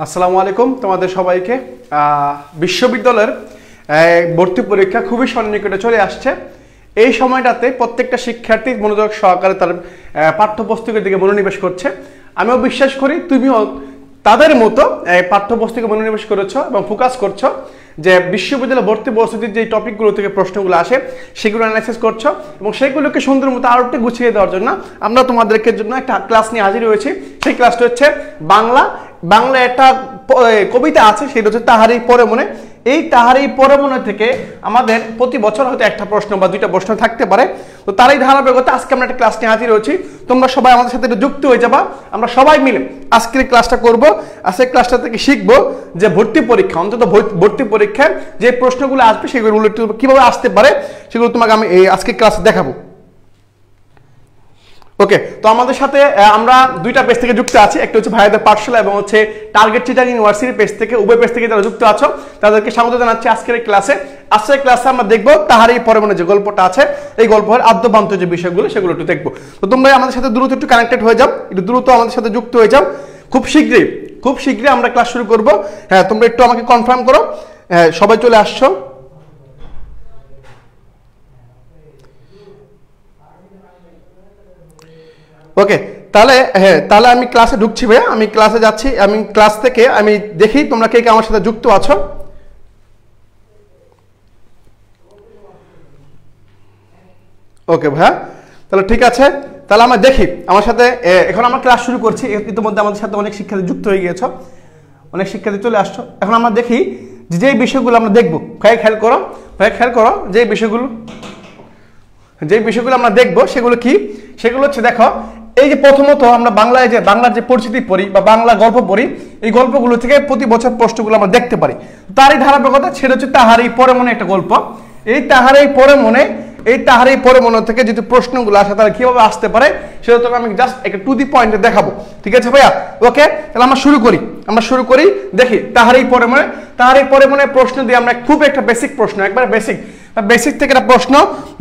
আসসালামু আলাইকুম তোমাদের সবাইকে। বিশ্ববিদ্যালয়ের ভর্তি পরীক্ষা খুবই সন্নিকটে চলে আসছে। এই সময়টাতে প্রত্যেকটা শিক্ষার্থী মনোযোগ সহকারে তার পাঠ্যপুস্তকের দিকে মনোনিবেশ করছে। আমিও বিশ্বাস করি তুমিও তাদের মতো পাঠ্যপুস্তকে মনোনিবেশ করেছো এবং ফোকাস করছো যে বিশ্ববিদ্যালয় ভর্তি প্রস্তুতির যে টপিকগুলো থেকে প্রশ্নগুলো আসে সেগুলো অ্যানালাইসিস করছো এবং সেগুলোকে সুন্দর মতো আরও একটু গুছিয়ে দেওয়ার জন্য আমরা তোমাদেরকে জন্য একটা ক্লাস নিয়ে হাজির হয়েছি। সেই ক্লাসটা হচ্ছে বাংলা একটা কবিতা আছে, সেটা হচ্ছে তাহারই পরে মনে। এই তাহারই পরে মনে থেকে আমাদের প্রতি বছর হয়তো একটা প্রশ্ন বা দুইটা প্রশ্ন থাকতে পারে। তো তারই ধারাবাহিকতা আজকে আমরা একটা ক্লাস নিয়ে হাজির হয়েছি। তোমরা সবাই আমাদের সাথে যুক্ত হয়ে যাবা, আমরা সবাই মিলে আজকের ক্লাসটা করব। আজকের ক্লাসটা থেকে শিখবো যে ভর্তি পরীক্ষা, অন্তত ভর্তি পরীক্ষার যে প্রশ্নগুলো আসবে সেগুলো কিভাবে আসতে পারে সেগুলো তোমাকে আমি এই আজকের ক্লাসে দেখাবো। ওকে, তো আমাদের সাথে আমরা দুইটা পেজ থেকে যুক্ত আছি, একটা হচ্ছে ভাইয়াদের পাঠশালা এবং হচ্ছে টার্গেট চিটাং ইউনিভার্সিটি পেজ থেকে। উভয় পেজ থেকে যারা যুক্ত আছো তাদেরকে স্বাগত জানাচ্ছি আজকের ক্লাসে। আজকের ক্লাসে আমরা দেখবো তাহারই পরে মনে যে গল্পটা আছে, এই গল্পের আদ্যপান্ত যে বিষয়গুলো সেগুলো একটু দেখবো। তো তোমরা আমাদের সাথে দ্রুত একটু কানেক্টেড হয়ে যাও, একটু দ্রুত আমাদের সাথে যুক্ত হয়ে যাও। খুব শীঘ্রই আমরা ক্লাস শুরু করবো। হ্যাঁ, তোমরা একটু আমাকে কনফার্ম করো সবাই চলে আসছো। ওকে, তাহলে আমি ক্লাসে ঢুকছি ভাইয়া, আমি ক্লাসে যাচ্ছি। আমি ক্লাস থেকে আমি দেখি তোমরা কে কে আমার সাথে যুক্ত আছো। ওকে ভাইয়া, তাহলে ঠিক আছে, তাহলে আমরা দেখি আমার সাথে। এখন আমরা ক্লাস শুরু করছি। ইতিমধ্যে আমাদের সাথে অনেক শিক্ষার্থী যুক্ত হয়ে গিয়েছো, অনেক শিক্ষার্থী চলে আসছো। এখন আমরা দেখি যে বিষয়গুলো আমরা দেখবো। খেয়াল করো যে বিষয়গুলো আমরা দেখবো সেগুলো কি। সেগুলো হচ্ছে, দেখো, এই যে প্রথমত আমরা বাংলার যে পরিচিতি পড়ি বা বাংলা গল্প পড়ি, এই গল্পগুলো থেকে প্রতি বছর প্রশ্নগুলো আমরা দেখতে পারি। তারই ধারাবাহিকতা সেটা হচ্ছে তাহারই পরে মনে একটা গল্প। এই তাহারই পরে মনে থেকে যদি প্রশ্নগুলো আসে তাহলে কিভাবে আসতে পারে সেটা তোকে আমি জাস্ট একটা টু দি পয়েন্টে দেখাবো। ঠিক আছে ভাইয়া? ওকে, তাহলে আমরা শুরু করি। দেখি তাহারই পরে মনে প্রশ্ন দিয়ে আমরা খুব একটা বেসিক প্রশ্ন, একবার বেসিক থেকে একটা প্রশ্ন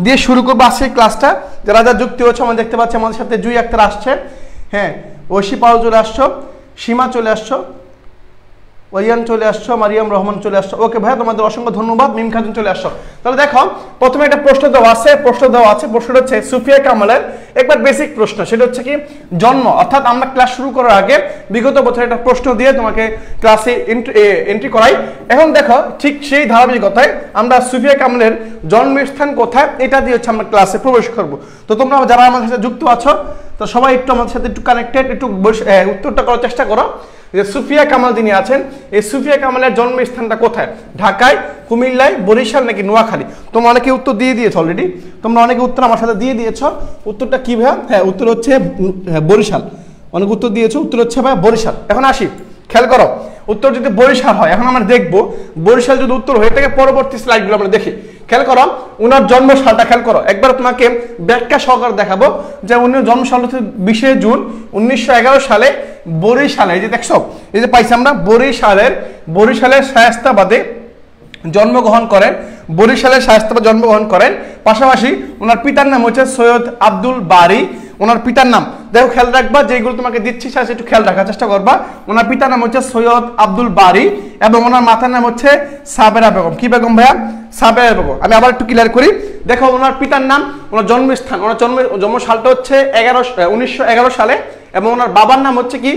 দিয়ে শুরু করবো আজকে ক্লাসটা। যারা যুক্তি হচ্ছে আমরা দেখতে পাচ্ছি আমাদের সাথে জুই আক্তার আসছে, হ্যাঁ, ঐশী পাল চলে আসছো, সীমা চলে আসছো, ওয়াইয়ান চলে আসছো, মারিয়াম রহমান চলে আসছো। ওকে ভাইয়া, তোমাদের অসংখ্য ধন্যবাদ। মিম খাতুন চলে আসছো। তাহলে দেখো, প্রথমে একটা প্রশ্ন দেওয়া আছে। প্রশ্নটা হচ্ছে সুফিয়া কামালের একবার বেসিক প্রশ্ন। সেটা হচ্ছে কি জন্ম, অর্থাৎ আমরা ক্লাস শুরু করার আগে বিগত বছর একটা প্রশ্ন দিয়ে তোমাকে ক্লাসে এন্ট্রি করাই। এখন দেখো, ঠিক সেই ধারাবাহিকতায় আমরা সুফিয়া কামালের জন্মস্থান কোথায় এটা দিয়ে হচ্ছে আমরা ক্লাসে প্রবেশ করবো। তো তোমরা যারা আমাদের সাথে যুক্ত আছো তো সবাই একটু আমাদের সাথে একটু কানেক্টেড, একটু উত্তরটা করার চেষ্টা করো যে সুফিয়া কামাল যিনি আছেন, এই সুফিয়া কামালের জন্মস্থানটা কোথায়? ঢাকায়, কুমিল্লায়, বরিশাল নাকি নোয়াখালী? তোমরা অনেকে উত্তর দিয়ে দিয়েছো অলরেডি, তোমরা অনেকে উত্তর আমার সাথে দিয়ে দিয়েছো। উত্তরটা কি ভাইয়া? হ্যাঁ, উত্তর হচ্ছে বরিশাল। অনেক উত্তর দিয়েছো, উত্তর হচ্ছে ভাইয়া বরিশাল। এখন আসি, খেয়াল করো, উত্তর যদি বরিশাল হয়, এখন আমরা দেখবো বরিশাল যদি উত্তর হয়ে থাকে পরবর্তী স্লাইডগুলো আমরা দেখি। খেয়াল করো উনার জন্মসালটা, খেয়াল করো একবার তোমাকে ব্যাখ্যা সহকারে দেখাবো যে উনি জন্মসাল হচ্ছে 20 জুন 1911 সালে বরিশালে। এই যে দেখছো, এই যে পাইছি আমরা বরিশালের শায়েস্তাবাদে জন্মগ্রহণ করেন। পাশাপাশি ওনার পিতার নাম হচ্ছে সৈয়দ আব্দুল বারী। ওনার পিতার নাম দেখো, খেয়াল রাখবা, যেগুলো তোমাকে দিচ্ছি একটু খেয়াল রাখার চেষ্টা করবা। ওনার পিতার নাম হচ্ছে সৈয়দ আব্দুল বারী এবং ওনার মাতার নাম হচ্ছে সাবেরা বেগম। কি বেগম ভাইয়া? সাবেরা বেগম। আমি আবার একটু ক্লিয়ার করি। দেখো, ওনার পিতার নাম, ওনার জন্মস্থান, ওনার জন্ম সালটা হচ্ছে 1911 সালে এবং ওনার বাবার নাম হচ্ছে কি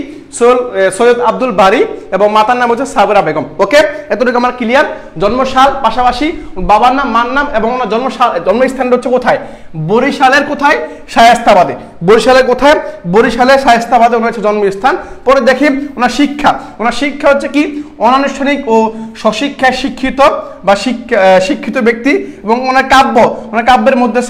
সৈয়দ আব্দুল বারী এবং মাতার নাম হচ্ছে সাবেরা বেগম। ওকে, এতটুকু আমার ক্লিয়ার। জন্মসাল পাশাপাশি বাবার নাম, মার নাম এবং ওনার জন্মস্থানটা হচ্ছে কোথায়? বরিশালের কোথায়? শায়েস্তাবাদে। বরিশালের শায়েস্তাবাদে ওনার হচ্ছে জন্মস্থান। পরে দেখি ওনার শিক্ষা হচ্ছে কি অনানুষ্ঠানিক ও স্বশিক্ষায় শিক্ষিত বা শিক্ষিত ব্যক্তি এবং ওনার কাব্যের মধ্যে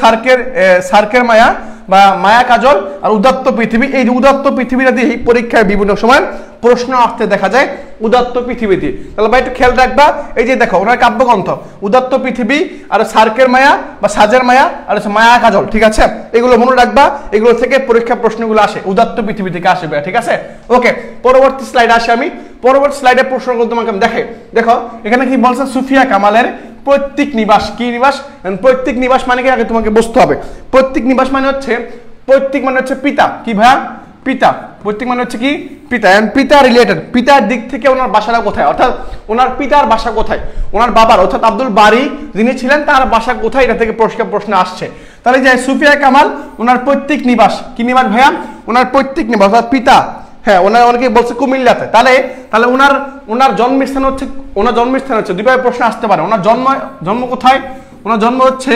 সার্কের মায়া বা মায়া কাজল আর উদাত্ত পৃথিবী। এই যে উদাত্ত পৃথিবীটা দিয়ে পরীক্ষায় বিভিন্ন সময় প্রশ্ন আসতে দেখা যায় উদাত্ত পৃথিবীতে। তাহলে ভাই একটু খেয়াল রাখবা, এই যে দেখো ওনার কাব্যগ্রন্থ উদাত্ত পৃথিবী আর সার্কের মায়া বা সাজের মায়া আর হচ্ছে মায়া কাজল। ঠিক আছে, এগুলো মনে রাখবা, এগুলো থেকে পরীক্ষা প্রশ্নগুলো আসে, উদাত্ত পৃথিবী থেকে আসবে। ঠিক আছে, ওকে, পরবর্তী স্লাইডে আসে। আমি পরবর্তী স্লাইডে প্রশ্নগুলো তোমাকে দেখো, এখানে কি বলছে সুফিয়া কামালের পৈতৃক নিবাস। কি নিবাস? পৈতৃক নিবাস মানে কি আগে তোমাকে বুঝতে হবে। পৈতৃক নিবাস মানে হচ্ছে পিতা। কি ভাইয়া? পিতা, পৈতৃক মানে হচ্ছে কি পিতা, পিতা রিলেটেড, পিতার দিক থেকে ওনার বাসাটা কোথায়, অর্থাৎ ওনার পিতার বাসা কোথায়, ওনার বাবার অর্থাৎ আব্দুল বারী যিনি ছিলেন তার বাসা কোথায়, এটা থেকে প্রশ্ন আসছে। তাহলে যে সুফিয়া কামাল ওনার পৈতৃক নিবাস, কি নিবাস ভাইয়া, ওনার পৈতৃক নিবাস অর্থাৎ পিতা, হ্যাঁ ওনার অনেকে বলছে কুমিল্লাতে। তাহলে ওনার জন্মস্থান হচ্ছে দুইভাবে প্রশ্ন আসতে পারে। ওনার জন্ম কোথায়, ওনার জন্ম হচ্ছে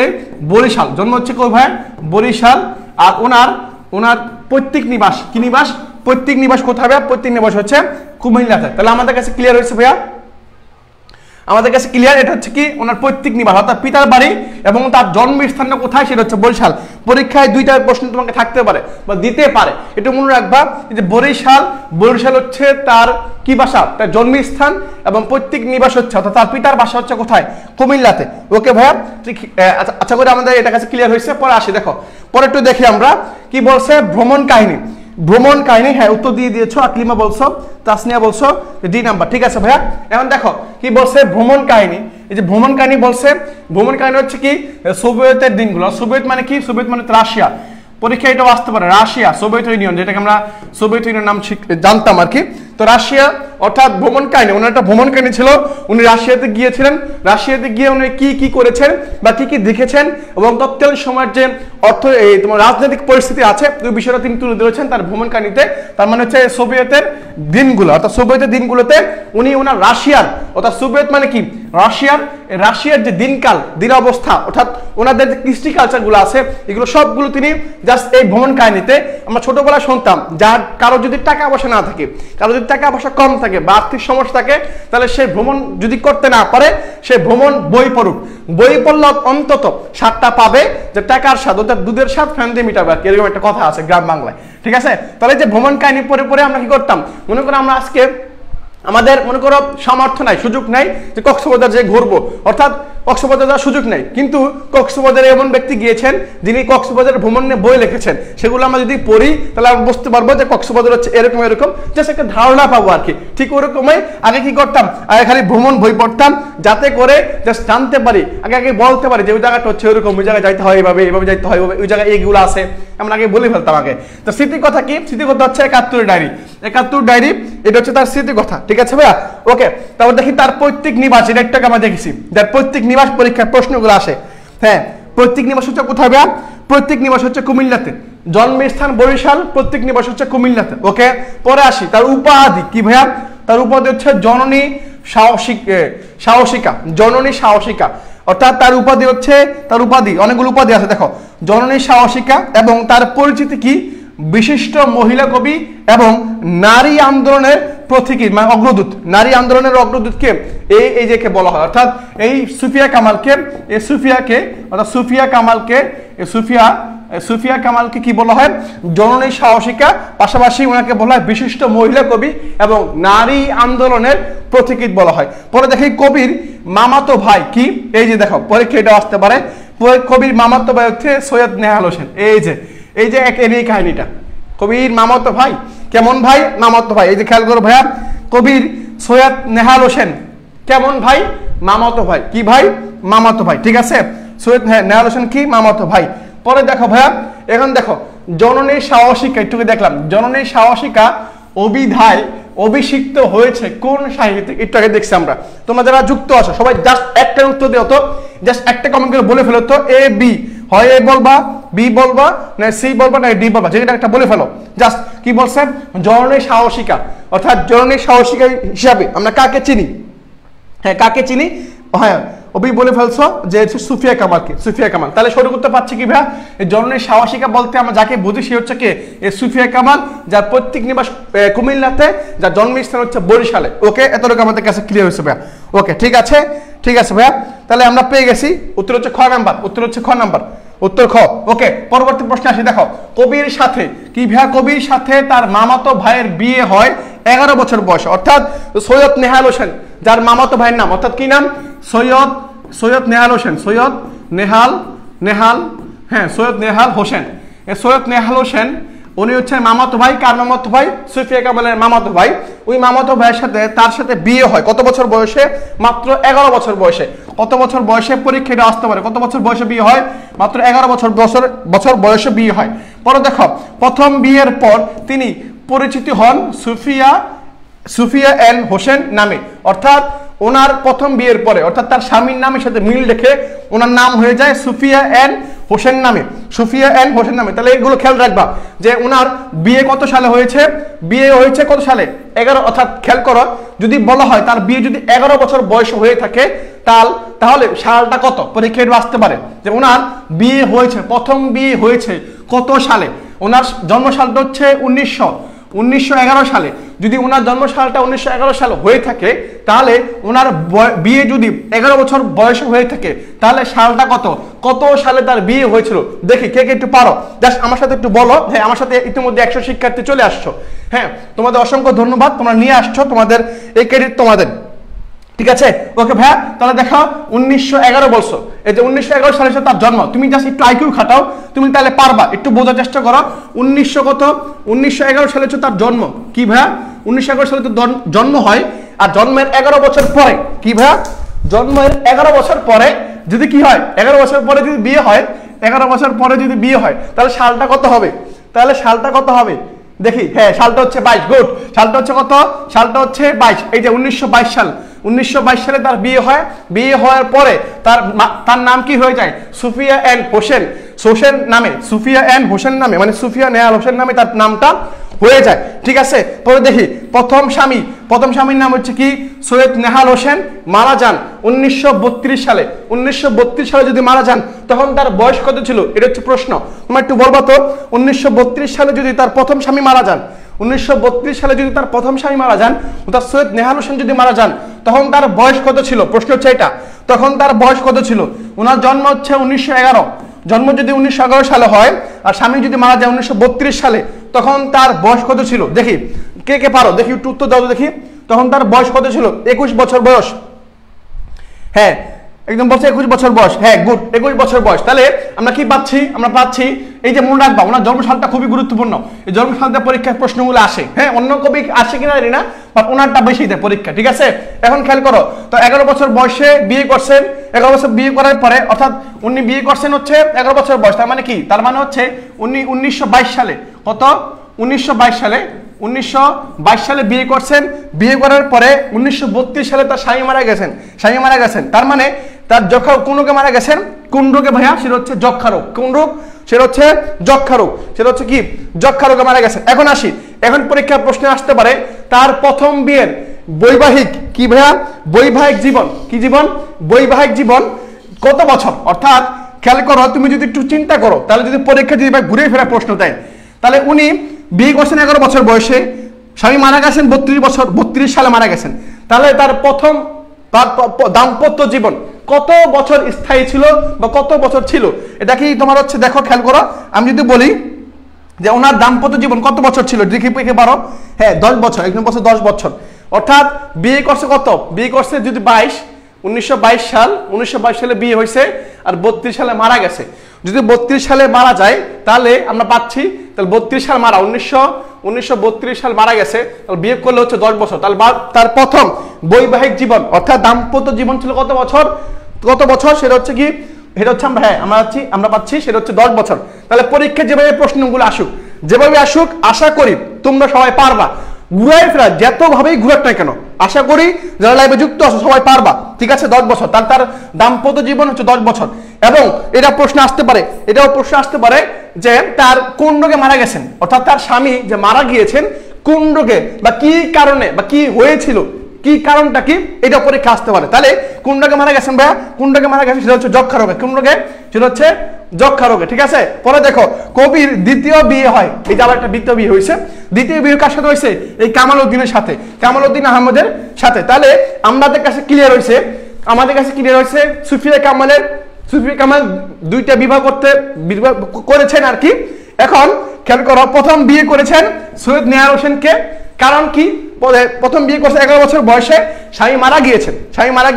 বরিশাল, জন্ম হচ্ছে কই ভাই, বরিশাল। আর ওনার পৈতৃক নিবাস, কি নিবাস, পৈতৃক নিবাস কোথায় ভাইয়া, পৈতৃক নিবাস হচ্ছে কুমিল্লাতে। তাহলে আমাদের কাছে ক্লিয়ার হয়েছে ভাইয়া, আমাদের কাছে ক্লিয়ার, এটা হচ্ছে কি ওনার পৈতৃক নিবাস অর্থাৎ পিতার বাড়ি এবং তার জন্মস্থানটা কোথায় সেটা হচ্ছে বরিশাল। পরীক্ষায় দুইটা প্রশ্ন তোমাকে থাকতে পারে বা দিতে পারে, এটা মনে রাখবা যে বরিশাল হচ্ছে তার কি বাসা, তার জন্মস্থান, এবং পৈতৃক নিবাস হচ্ছে অর্থাৎ তার পিতার বাসা হচ্ছে কোথায়, কুমিল্লাতে। ওকে ভাইয়া, আচ্ছা করে আমাদের এটা কাছে ক্লিয়ার হয়েছে। পরে আসি, দেখো পরে একটু দেখি আমরা কি বলছে ভ্রমণ কাহিনী, হ্যাঁ উত্তর দিয়ে দিয়েছো, আকলিমা বলছো, তাসনিয়া বলছো ডি নাম্বার, ঠিক আছে ভাইয়া। এখন দেখো কি বলছে ভ্রমণ কাহিনী, এই যে ভ্রমণ কাহিনী বলছে, ভ্রমণ কাহিনী হচ্ছে কি সোভিয়েতের দিনগুলো, সোভিয়েত মানে কি, সোভিয়েত মানে রাশিয়া, পরীক্ষা এটাও আসতে পারে, রাশিয়া সোভিয়েত ইউনিয়ন, যেটাকে আমরা সোভিয়েত ইউনিয়ন নাম জানতাম আর কি। তো রাশিয়া অর্থাৎ ভ্রমণ কাহিনী, ওনার একটা ভ্রমণ কাহিনী ছিল, উনি রাশিয়াতে গিয়েছিলেন, রাশিয়াতে গিয়ে উনি কি করেছেন বা কি দেখেছেন এবং তৎকালীন সময়ের যে তোমার রাজনৈতিক পরিস্থিতি আছে ওই বিষয়টা তিনি তুলে ধরেছেন তার ভ্রমণ কাহিনীতে। তার মানে হচ্ছে সোভিয়েতের দিনগুলো, অর্থাৎ সোভিয়েতের দিনগুলোতে উনি ওনার রাশিয়ার, অর্থাৎ সোভিয়েত মানে কি রাশিয়ার যে দিন অবস্থা, অর্থাৎ ওনাদের যে কৃষ্টি কালচারগুলো আছে এগুলো সবগুলো তিনি জাস্ট এই ভ্রমণ কাহিনীতে, আমরা ছোটবেলায় শুনতাম যার কারো যদি টাকা পয়সা না থাকে, কারো যদি টাকা পয়সা কম থাকে বা আর্থিক সমস্যা থাকে, তাহলে সে ভ্রমণ যদি করতে না পারে সে ভ্রমণ বই পড়ুক, বই পড়লে অন্তত স্বাদটা পাবে যে টাকার স্বাদ, অর্থাৎ দুধের স্বাদ ফ্যান দিয়ে মিটাবে আর কি, এরকম একটা কথা আছে গ্রাম বাংলায়, ঠিক আছে। তাহলে যে ভ্রমণ কাহিনী পরে আমরা কি করতাম, মনে করো আমরা আজকে আমাদের মনে করো সামর্থ্য নাই, সুযোগ নাই যে কক্সবাজার যে ঘুরবো, অর্থাৎ কক্সবাজার যাওয়ার সুযোগ নেই, কিন্তু কক্সবাজারে এমন ব্যক্তি গিয়েছেন যিনি কক্সবাজার ভ্রমণ নিয়ে বই লিখেছেন, সেগুলো আমরা যদি পড়ি তাহলে আমরা বুঝতে পারবো যে কক্সবাজার হচ্ছে এরকম জাস্ট একটা ধারণা পাবো আর কি। ঠিক ওরকমই আগে কি করতাম, আগে খালি ভ্রমণ বই পড়তাম যাতে করে জাস্ট জানতে পারি, আগে বলতে পারি যে ওই জায়গাটা হচ্ছে ওরকম, ওই জায়গায় যাইতে হয় এইভাবে যাইতে হয়, ওই জায়গায় এইগুলো আছে, আমরা আগে বলে ফেলতাম আগে। তো স্মৃতির কথা কি, স্মৃতির কথা হচ্ছে 71 ডায়েরি, এটা হচ্ছে তার স্মৃতির কথা, ঠিক আছে ভাইয়া। ওকে, তারপর দেখি তার পৈতৃক নিবাস, এটা একটাকে আমরা দেখেছি, যার পৈতৃক নিবাস পরীক্ষার প্রশ্নগুলো আসে। হ্যাঁ, পৈতৃক নিবাস হচ্ছে কোথায় ভাইয়া, পৈতৃক নিবাস হচ্ছে কুমিল্লাতে, জন্মস্থান বরিশাল, পৈতৃক নিবাস হচ্ছে কুমিল্লাতে। ওকে, পরে আসি তার উপাধি কি ভাইয়া, তার উপাধি হচ্ছে জননী সাহসিকা, অর্থাৎ তার উপাধি হচ্ছে, তার উপাধি অনেকগুলো উপাধি আছে, দেখো জননী সাহসিকা, এবং তার পরিচিতি কি বিশিষ্ট মহিলা কবি এবং নারী আন্দোলনের প্রতীকী মানে অগ্রদূত, নারী আন্দোলনের অগ্রদূতকে এই যে কে বলা হয়, অর্থাৎ এই সুফিয়া কামালকে কি বলা হয়, জননী সাহসিকা, পাশাপাশি ওনাকে বলা হয় বিশিষ্ট মহিলা কবি এবং নারী আন্দোলনের প্রতীকী বলা হয়। পরে দেখি কবির মামাতো ভাই কি, এই যে দেখো পরীক্ষা এটা আসতে পারে, কবির মামাতো ভাই হচ্ছে সৈয়দ নেহাল হোসেন, এই যে এই কাহিনীটা, কবির মামাতো ভাই, কেমন ভাই, মামাতো ভাই, এই যে খেয়াল করো ভাইয়া, কবির সৈয়দ নেহাল হোসেন কেমন ভাই, মামাতো ভাই, কি ভাই, মামাতো ভাই, ঠিক আছে, সৈয়দ নেহাল হোসেন কি মামাতো ভাই। পরে দেখো ভাইয়া, এখন দেখো জননী সাহসিকা, একটু দেখলাম জননী সাহসিকা অভিধায় অভিষিক্ত হয়েছে কোন সাহিত্যিক, একটু আগে দেখছি আমরা। তোমরা যারা যুক্ত আছো সবাই জাস্ট একটা উত্তর দিও তো, জাস্ট একটা কমেন্ট করে বলে ফেলো তো, এ বি, হয় এ বলবা, বি বলবা, না সি বলবা, না ডি বলবা, যেটা একটা বলে ফেলো। জাস্ট কি বলছেন, জননী সাহসিকা, অর্থাৎ জননী সাহসিকা হিসাবে আমরা কাকে চিনি, হ্যাঁ কাকে চিনি, হ্যাঁ অবি বলে ফেলছো যে সুফিয়া কামাল। তাহলে সঠিক উত্তর পাচ্ছি কি ভাইয়া, জননী সাহসিকা বলতে আমরা যাকে বুঝি সে হচ্ছে কে, সুফিয়া কামাল, যার পৈতৃক নিবাস কুমিল্লাতে, যার জন্মস্থান হচ্ছে বরিশালে। ওকে, এতটুকু আমাদের কাছে ক্লিয়ার হয়েছে ভাইয়া। ওকে, ঠিক আছে ভাইয়া, তাহলে আমরা পেয়ে গেছি উত্তর হচ্ছে খ নাম্বার, উত্তর খ। ওকে, পরবর্তী প্রশ্নে আসি, দেখো কবির সাথে কি ভাইয়া, কবির সাথে তার মামাতো ভাইয়ের বিয়ে হয় 11 বছর বয়সে, অর্থাৎ সৈয়দ নেহাল হোসেন যার মামাতো ভাইয়ের নাম, অর্থাৎ কি নাম, সৈয়দ নেহাল হোসেন, সৈয়দ নেহাল হোসেন, উনি হচ্ছেন মামাতো ভাই, কার মামাতো ভাই, সুফিয়া কামালের মামাতো ভাই। ওই মামাতো ভাইয়ের সাথে তার সাথে বিয়ে হয় কত বছর বয়সে, মাত্র 11 বছর বয়সে। কত বছর বয়সে পরীক্ষাটা আসতে পারে, কত বছর বয়সে বিয়ে হয়, মাত্র 11 বছর বয়সে বিয়ে হয়। পরে দেখো প্রথম বিয়ের পর তিনি পরিচিতি হন সুফিয়া এন হোসেন নামে। অর্থাৎ ওনার প্রথম বিয়ের পরে অর্থাৎ তার স্বামীর নামের সাথে মিল রেখে ওনার নাম হয়ে যায় সুফিয়া এন হোসেন নামে, সুফিয়া এন হোসেন নামে। তাহলে এগুলো খেয়াল রাখবা যে ওনার বিয়ে কত সালে হয়েছে, বিয়ে হয়েছে কত সালে 11, অর্থাৎ খেয়াল করো যদি বলা হয় তার বিয়ে যদি 11 বছর বয়স হয়ে থাকে তাহলে সালটা কত, পরীক্ষায় আসতে পারে যে ওনার বিয়ে হয়েছে, প্রথম বিয়ে হয়েছে কত সালে। ওনার জন্ম সালটা হচ্ছে 1911 সালে। যদি ওনার জন্ম সালটা 1911 সাল হয়ে থাকে তাহলে ওনার বিয়ে যদি 11 বছর বয়স হয়ে থাকে তাহলে সালটা কত সালে তার বিয়ে হয়েছিল দেখি কে কে একটু পারো, জাস্ট আমার সাথে একটু বলো। হ্যাঁ, আমার সাথে ইতিমধ্যে 100 শিক্ষার্থী চলে আসছো। হ্যাঁ, তোমাদের অসংখ্য ধন্যবাদ, তোমরা নিয়ে আসছো, তোমাদের এই ক্রেডিট তোমাদের। ঠিক আছে, ওকে ভাইয়া, তাহলে দেখো 1911 বলছো, এই যে 1911 সালে তার জন্ম। তুমি জাস্ট একটু আইকিউ খাটাও, তুমি তাহলে পারবা, একটু বোঝার চেষ্টা করো। 1911 সালে হচ্ছে তার জন্ম। কি ভাইয়া, 1911 সালে তো জন্ম হয়, আর জন্মের 11 বছর পরে কি ভাইয়া, জন্মের 11 বছর পরে যদি কি হয়, 11 বছর পরে যদি বিয়ে হয়, 11 বছর পরে যদি বিয়ে হয় তাহলে সালটা কত হবে, তাহলে সালটা কত হবে দেখি। হ্যাঁ, সালটা হচ্ছে 22। গুড, সালটা হচ্ছে কত, সালটা হচ্ছে 22। এই যে 1922 সাল, 1922 সালে তার বিয়ে হয়। বিয়ে হওয়ার পরে তার নাম কি হয়ে যায়, সুফিয়া এন হোসেন নামে, সুফিয়া এন হোসেন নামে, মানে সুফিয়া নেহাল হোসেন নামে তার নামটা হয়ে যায়। ঠিক আছে, পরে দেখি প্রথম স্বামীর নাম হচ্ছে কি, সৈয়দ নেহাল হোসেন, মারা যান 1932 সালে। 1932 সালে যদি মারা যান তখন তার বয়স কত ছিল, এটা হচ্ছে প্রশ্ন। তোমার একটু বলবা তো, 1932 সালে যদি তার প্রথম স্বামী মারা যান, 1932 সালে যদি তার প্রথম স্বামী মারা যান, অর্থাৎ সৈয়দ নেহাল হোসেন যদি মারা যান তখন তার বয়স কত ছিল, প্রশ্ন হচ্ছে এটা, তখন তার বয়স কত ছিল। ওনার জন্ম হচ্ছে 1911, জন্ম যদি 1911 সালে হয় আর স্বামী যদি মারা যায় 1932 সালে, তখন তার বয়স কত ছিল দেখি, কে কে পারো দেখি, একটু উত্তর দাও দেখি। তখন তার বয়স কত ছিল, 21 বছর বয়স। হ্যাঁ, একদম বলছে 21 বছর বয়স। হ্যাঁ, গুড, 21 বছর বয়স। তাহলে আমরা কি পাচ্ছি, আমরা পাচ্ছি এই যে মনে রাখবা ওনার জন্মসালটা খুবই গুরুত্বপূর্ণ। এই জন্মসালটা পরীক্ষার প্রশ্নগুলো আসে। হ্যাঁ, অন্য কবি আসে কিনা জানি না, বাট ওনারটা বেশি দেয় পরীক্ষা। ঠিক আছে, এখন খেয়াল করো তো, 11 বছর বয়সে বিয়ে করছেন। 11 বছর বিয়ে করার পরে, অর্থাৎ উনি বিয়ে করছেন হচ্ছে 11 বছর বয়স। তার মানে কি, তার মানে হচ্ছে উনি 1922 সালে, কত, 1922 সালে, 1922 সালে বিয়ে করছেন। বিয়ে করার পরে 1932 সালে তার স্বামী মারা গেছেন। তার মানে তার কোন রোগে মারা গেছেন, কোন রোগে ভাইয়া, সেটা হচ্ছে যক্ষা রোগ। কোন রোগ, সেটা হচ্ছে যক্ষা রোগ, সেটা হচ্ছে কি, যক্ষা রোগে মারা গেছেন। এখন আসি, এখন পরীক্ষার প্রশ্নে আসতে পারে তার প্রথম বিয়ের বৈবাহিক কি ভাইয়া, বৈবাহিক জীবন, কি জীবন, বৈবাহিক জীবন কত বছর। অর্থাৎ খেয়াল করো, তুমি যদি একটু চিন্তা করো তাহলে যদি পরীক্ষা যদি ঘুরে ফেরা প্রশ্ন দেয়, তাহলে উনি বিয়ে করছেন 11 বছর বয়সে, স্বামী মারা গেছেন 32 সালে মারা গেছেন। তাহলে তার প্রথম দাম্পত্য জীবন কত বছর স্থায়ী ছিল বা কত বছর ছিল, এটা কি তোমার হচ্ছে, দেখো খেয়াল করো। আমি যদি বলি যে ওনার দাম্পত্য জীবন কত বছর ছিল, দেখি পেকে পারো। হ্যাঁ, 10 বছর, একদম বছর 10 বছর। অর্থাৎ বিয়ে করছে কত, বিয়ে করছে যদি 1922 সালে বিয়ে হয়েছে, আর 32 সালে মারা গেছে। যদি 32 সালে মারা যায় তাহলে আমরা পাচ্ছি, তাহলে 32 সাল মারা, 1932 সাল মারা গেছে, তাহলে বিয়ে করলে হচ্ছে 10 বছর। তাহলে তার প্রথম বৈবাহিক জীবন অর্থাৎ দাম্পত্য জীবন ছিল কত বছর, সেটা হচ্ছে কি, সেটা হচ্ছে আমরা পাচ্ছি সেটা হচ্ছে 10 বছর। তাহলে পরীক্ষা যেভাবে প্রশ্নগুলো যেভাবে আসুক, আশা করি তোমরা সবাই পারবা। ঘুরাই ফেরা যতভাবেই ঘুরাক না কেন, আশা করি যারা লাইভে যুক্ত আছে সবাই পারবা। ঠিক আছে, 10 বছর, তার দাম্পত্য জীবন হচ্ছে 10 বছর। এবং এটাও প্রশ্ন আসতে পারে যে তার কোন রোগে মারা গেছেন, অর্থাৎ তার স্বামী যে মারা গিয়েছেন কোন রোগে বা কি কারণে বা কি হয়েছিল, কি কারণটা কি, এটা পরীক্ষা আসতে পারে। তাহলে কোন রোগে মারা গেছেন ভাইয়া, কোন রোগে মারা গেছেন, সেটা হচ্ছে যক্ষা রোগে। কোন রোগে, সেটা হচ্ছে যক্ষা রোগে। ঠিক আছে, পরে দেখো কবির দ্বিতীয় বিয়ে হয়, এই যে আবার একটা দ্বিতীয় বিয়ে হয়েছে। দ্বিতীয় বিয়ে কার সাথে হয়েছে, এই কামাল উদ্দিনের সাথে, কামাল উদ্দিন আহমদের সাথে। তাহলে আমাদের কাছে ক্লিয়ার হয়েছে সুফিয়া কামাল দুইটা বিবাহ করেছেন আর কি। এখন খেয়াল করো, প্রথম বিয়ে করেছেন সৈয়দ নেহাল হোসেনকে। কারণ কি, প্রথম বিয়ে করছে 11 বছর বয়সে, স্বামী মারা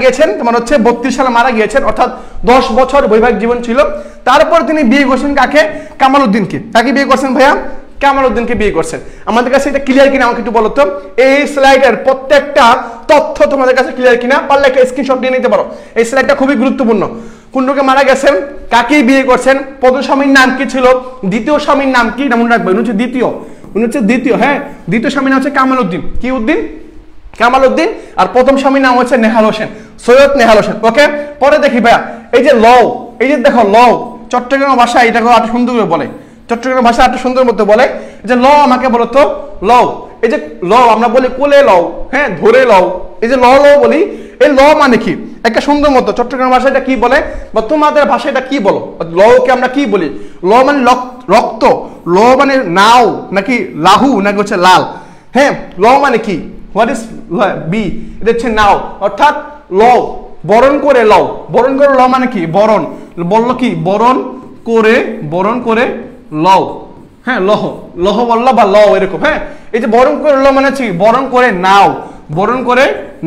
গিয়েছেন, তোমার হচ্ছে 32 সালে মারা গিয়েছেন, অর্থাৎ 10 বছর বৈবাহিক জীবন ছিল। তারপর তিনি বিয়ে করছেন কাকে, কামাল উদ্দিনকে। কাকে বিয়ে করছেন ভাইয়া, কামাল উদ্দিনকে বিয়ে করছেন। আমাদের কাছে এটা ক্লিয়ার কিনা আমাকে একটু বলো তো। এই স্লাইডের প্রত্যেকটা তথ্য তোমাদের কাছে ক্লিয়ার কিনা, পারলে একটা স্ক্রিনশট নিয়ে নিতে পারো। এই স্লাইডটা খুবই গুরুত্বপূর্ণ। কোন রোগে মারা গেছেন, কাকে বিয়ে করছেন, প্রথম স্বামীর নাম কি ছিল, দ্বিতীয় স্বামীর নাম কি, মনে রাখবেন হচ্ছে দ্বিতীয়। উনি হচ্ছে দ্বিতীয়, হ্যাঁ দ্বিতীয় স্বামীর নাম হচ্ছে কামাল উদ্দিন। কি উদ্দিন? কামাল উদ্দিন। আর প্রথম স্বামীর নাম হচ্ছে নেহাল হোসেন, সৈয়দ নেহাল হোসেন। ওকে, পরে দেখি ভাইয়া এই যে লও, এই যে দেখো লও, চট্টগ্রাম ভাষায় এটাকে আরো সুন্দর করে বলে, চট্টগ্রাম ভাষা এত সুন্দর মতো বলে যে ল, আমাকে বলো তো লও। এই যে ল আমরা বলি কোলে লও, হ্যাঁ ধরে লও, এই যে ল ল বলি, এই ল মানে কি একটা সুন্দর মতো চট্টগ্রাম ভাষা এটা কি বলে বা তোমাদের ভাষা এটা কি বলো? লকে আমরা কি বলি? ল মানে রক্ত, ল মানে নাও নাকি লাহু নাকি হচ্ছে লাল, হ্যাঁ ল মানে কি? What is B? এটা হচ্ছে নাও, অর্থাৎ ল বরণ করে লও। বরণ করে ল মানে কি? বরণ, বললো কি বরণ করে, বরণ করে লও, হ্যাঁ লহ, লহ বললো বা লও এরকম। হ্যাঁ এই যে বরণ করে ল মানে হচ্ছে বরণ করে নাও, বরণ করে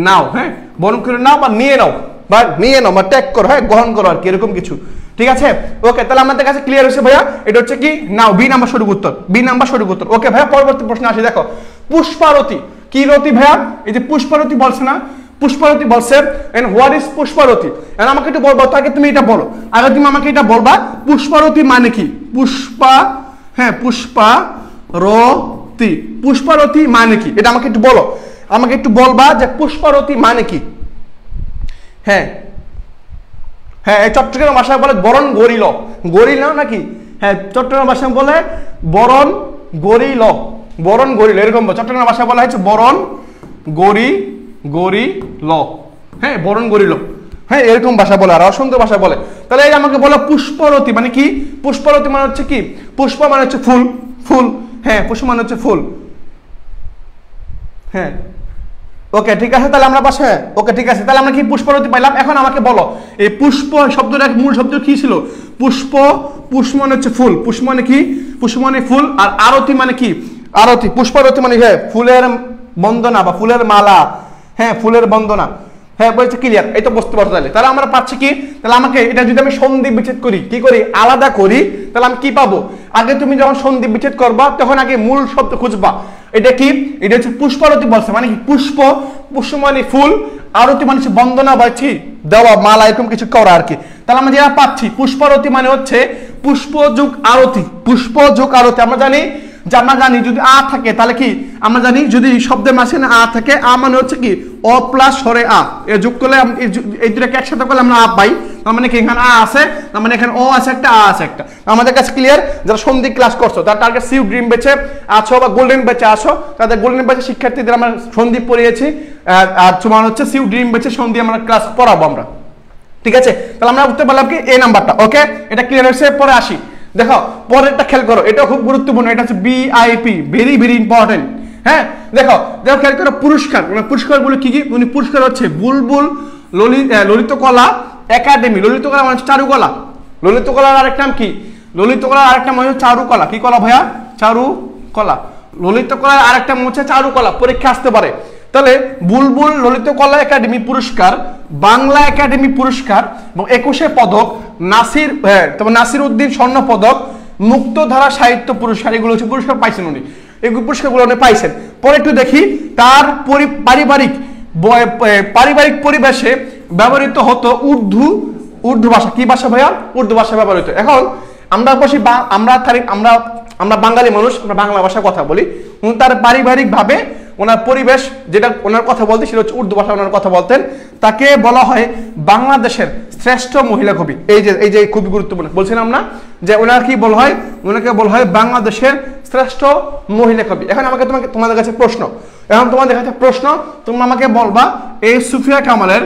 নাও, হ্যাঁ বরণ করে নাও বা নিয়ে নাও, বা নিয়ে নাও বা ত্যাগ করো, হ্যাঁ গ্রহণ করো আর কি এরকম কিছু। ঠিক আছে, ওকে তাহলে আমাদের কাছে ক্লিয়ার হয়েছে ভাইয়া, এটা হচ্ছে কি নাও, বি নাম্বার সঠিক উত্তর, বি নাম্বার সঠিক উত্তর। ওকে ভাইয়া পরবর্তী প্রশ্ন আসি, দেখো পুষ্পারতি কি রতি ভাইয়া? এই যে পুষ্পারতি বলছে না, পুষ্পারতি বলছে, এন্ড হোয়াট ইজ পুষ্পারতি? এন্ড আমাকে একটু বলবো, আগে তুমি এটা বলো, আগে তুমি আমাকে এটা বলবা পুষ্পারতি মানে কি? পুষ্পা, হ্যাঁ পুষ্পারতি, পুষ্পারতি মানে কি এটা আমাকে একটু বলো, আমাকে একটু বলবা যে পুষ্পারতি মানে কি? হ্যাঁ হ্যাঁ চট্টগ্রাম ভাষায় বলে বরণ গরিল, গরিল নাকি? হ্যাঁ চট্টগ্রাম ভাষায় বলে বরণ গরিল, বরণ গরিল এরকম। চট্টগ্রাম ভাষায় বলা হয়েছে বরণ গরিল, হ্যাঁ বরণ গরিল, হ্যাঁ এরকম ভাষা বলে আর অসুন্দর ভাষা বলে। তাহলে এই আমাকে বলো পুষ্পরতি মানে কি? পুষ্পরতি মানে হচ্ছে কি? পুষ্প মানে হচ্ছে ফুল, ফুল, হ্যাঁ পুষ্প মানে হচ্ছে ফুল, হ্যাঁ ওকে ঠিক আছে। তাহলে আমরা পাশে, ওকে ঠিক আছে, তাহলে আমরা কি পুষ্পরতি পাইলাম। এখন আমাকে বলো এই পুষ্প শব্দটা মূল শব্দ কি ছিল? পুষ্প, পুষ্প মানে হচ্ছে ফুল, পুষ্প মানে কি? পুষ্প মানে ফুল, আর আরতি মানে কি? আরতি, পুষ্পারতি মানে হ্যাঁ ফুলের বন্দনা বা ফুলের মালা, হ্যাঁ ফুলের বন্দনা, হ্যাঁ বলছে ক্লিয়ার, এই তো বুঝতে পারছো। তাহলে আমরা পাচ্ছি কি? তাহলে আমাকে এটা যদি আমি সন্ধি বিচ্ছেদ করি, কি করি আলাদা করি, তাহলে আমি কি পাবো? আগে তুমি যখন সন্ধি বিচ্ছেদ করবা তখন আগে মূল শব্দ খুঁজবা। এটা কি? এটা হচ্ছে পুষ্পারতি বলছে, মানে কি পুষ্প, পুষ্প মানে ফুল, আরতি মানে বন্দনা বাছি দেওয়া মালা এরকম কিছু করা আর কি। তাহলে আমরা যেটা পাচ্ছি পুষ্পারতি মানে হচ্ছে পুষ্প যোগ আরতি, পুষ্প যোগ আরতি। আমরা জানি যে, আমরা জানি যদি আ থাকে তাহলে কি আমরা জানি যদি শব্দের মাঝখানে আ থাকে, আ মানে হচ্ছে কি অ প্লাস স্বরে আ, এ যোগ করলে এই দুটাকে একসাথে করলে আমরা আ পাই। তার মানে কি এখানে আ আছে, তার মানে এখানে ও আছে একটা, আ আছে একটা। আমাদের কাছে ক্লিয়ার, যারা সন্ধি ক্লাস করছো তার টার্গেট সিউ ড্রিম বেচে আছো বা গোল্ডেন বেচে আছো, তাদের গোল্ডেন বেচে শিক্ষার্থীদের আমরা সন্ধি পড়িয়েছি, আর তোমার হচ্ছে সিউ ড্রিম বেচে সন্ধি আমরা ক্লাস পড়াবো আমরা। ঠিক আছে, তাহলে আমরা বুঝতে পারলাম কি এই নাম্বারটা। ওকে এটা ক্লিয়ার হয়েছে, পরে আসি। দেখো পরেরটা খেয়াল করো, এটা খুব গুরুত্বপূর্ণ, এটা হচ্ছে BIP, ভেরি ভেরি ইম্পর্টেন্ট। হ্যাঁ দেখো দেখো খেয়াল করো, পুরস্কার, পুরস্কারগুলো কি কি? উনি পুরস্কার হচ্ছে বুলবুল ললিতকলা একাডেমি, ললিতকলা মানে চারুকলা, ললিতকলার আরেক নাম কি? ললিতকলার আরেকটা নাম হচ্ছে চারুকলা। কি কলা ভাইয়া? চারুকলা। ললিতকলার আরেকটা নাম হচ্ছে চারুকলা, পরীক্ষা আসতে পারে। তাহলে বুলবুল ললিতকলা একাডেমি পুরস্কার, বাংলা একাডেমি পুরস্কার এবং 21 পদক, নাসির উদ্দিন স্বর্ণ পদক, মুক্তধারা সাহিত্য পুরস্কার, এগুলো হচ্ছে পুরস্কার পাইছেন উনি, এগুলো পুরস্কারগুলো উনি পাইছেন। পরে একটু দেখি তার পারিবারিক পরিবেশে ব্যবহৃত হতো উর্দু ভাষা। কি ভাষা ভাইয়া? উর্দু ভাষা ব্যবহৃত। এখন আমরা বসি, আমরা বাঙালি মানুষ, আমরা বাংলা ভাষায় কথা বলি, তার পারিবারিক ভাবে ওনার পরিবেশ যেটা ওনার কথা বলতে সেটা হচ্ছে উর্দু ভাষা ওনার কথা বলতেন। তাকে বলা হয় বাংলাদেশের শ্রেষ্ঠ মহিলা কবি। এই যে খুবই গুরুত্বপূর্ণ বলছিলাম না যে ওনার কি বলা হয়? ওনাকে বলা হয় বাংলাদেশের শ্রেষ্ঠ মহিলা কবি। এখন আমাকে তোমাদের কাছে প্রশ্ন, এখন তোমাদের কাছে প্রশ্ন, তোমরা আমাকে বলবা এই সুফিয়া কামালের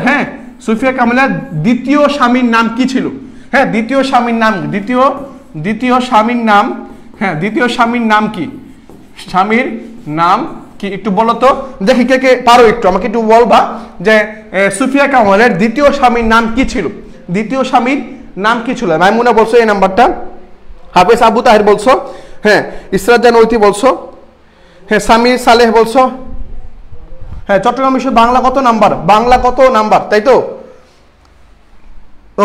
হ্যাঁ সুফিয়া কামালের দ্বিতীয় স্বামীর নাম কি ছিল? হ্যাঁ দ্বিতীয় স্বামীর নাম, দ্বিতীয় স্বামীর নাম, হ্যাঁ দ্বিতীয় স্বামীর নাম কি? স্বামীর নাম কি একটু বলো তো দেখি, কে কে পারো একটু আমাকে একটু বলবা যে সুফিয়া কামালের দ্বিতীয় স্বামীর নাম কি ছিল? দ্বিতীয় স্বামীর নাম কি ছিল? মাইমুনা বলছো এই নাম্বারটা, হাফেজ আবু তাহের বলছো, হ্যাঁ ইসরাত জান ঐতি বলছো, হ্যাঁ সামির সালেহ বলছো, হ্যাঁ চট্টগ্রাম বিশ্ব বাংলা কত নাম্বার? বাংলা কত নাম্বার, তাই তো?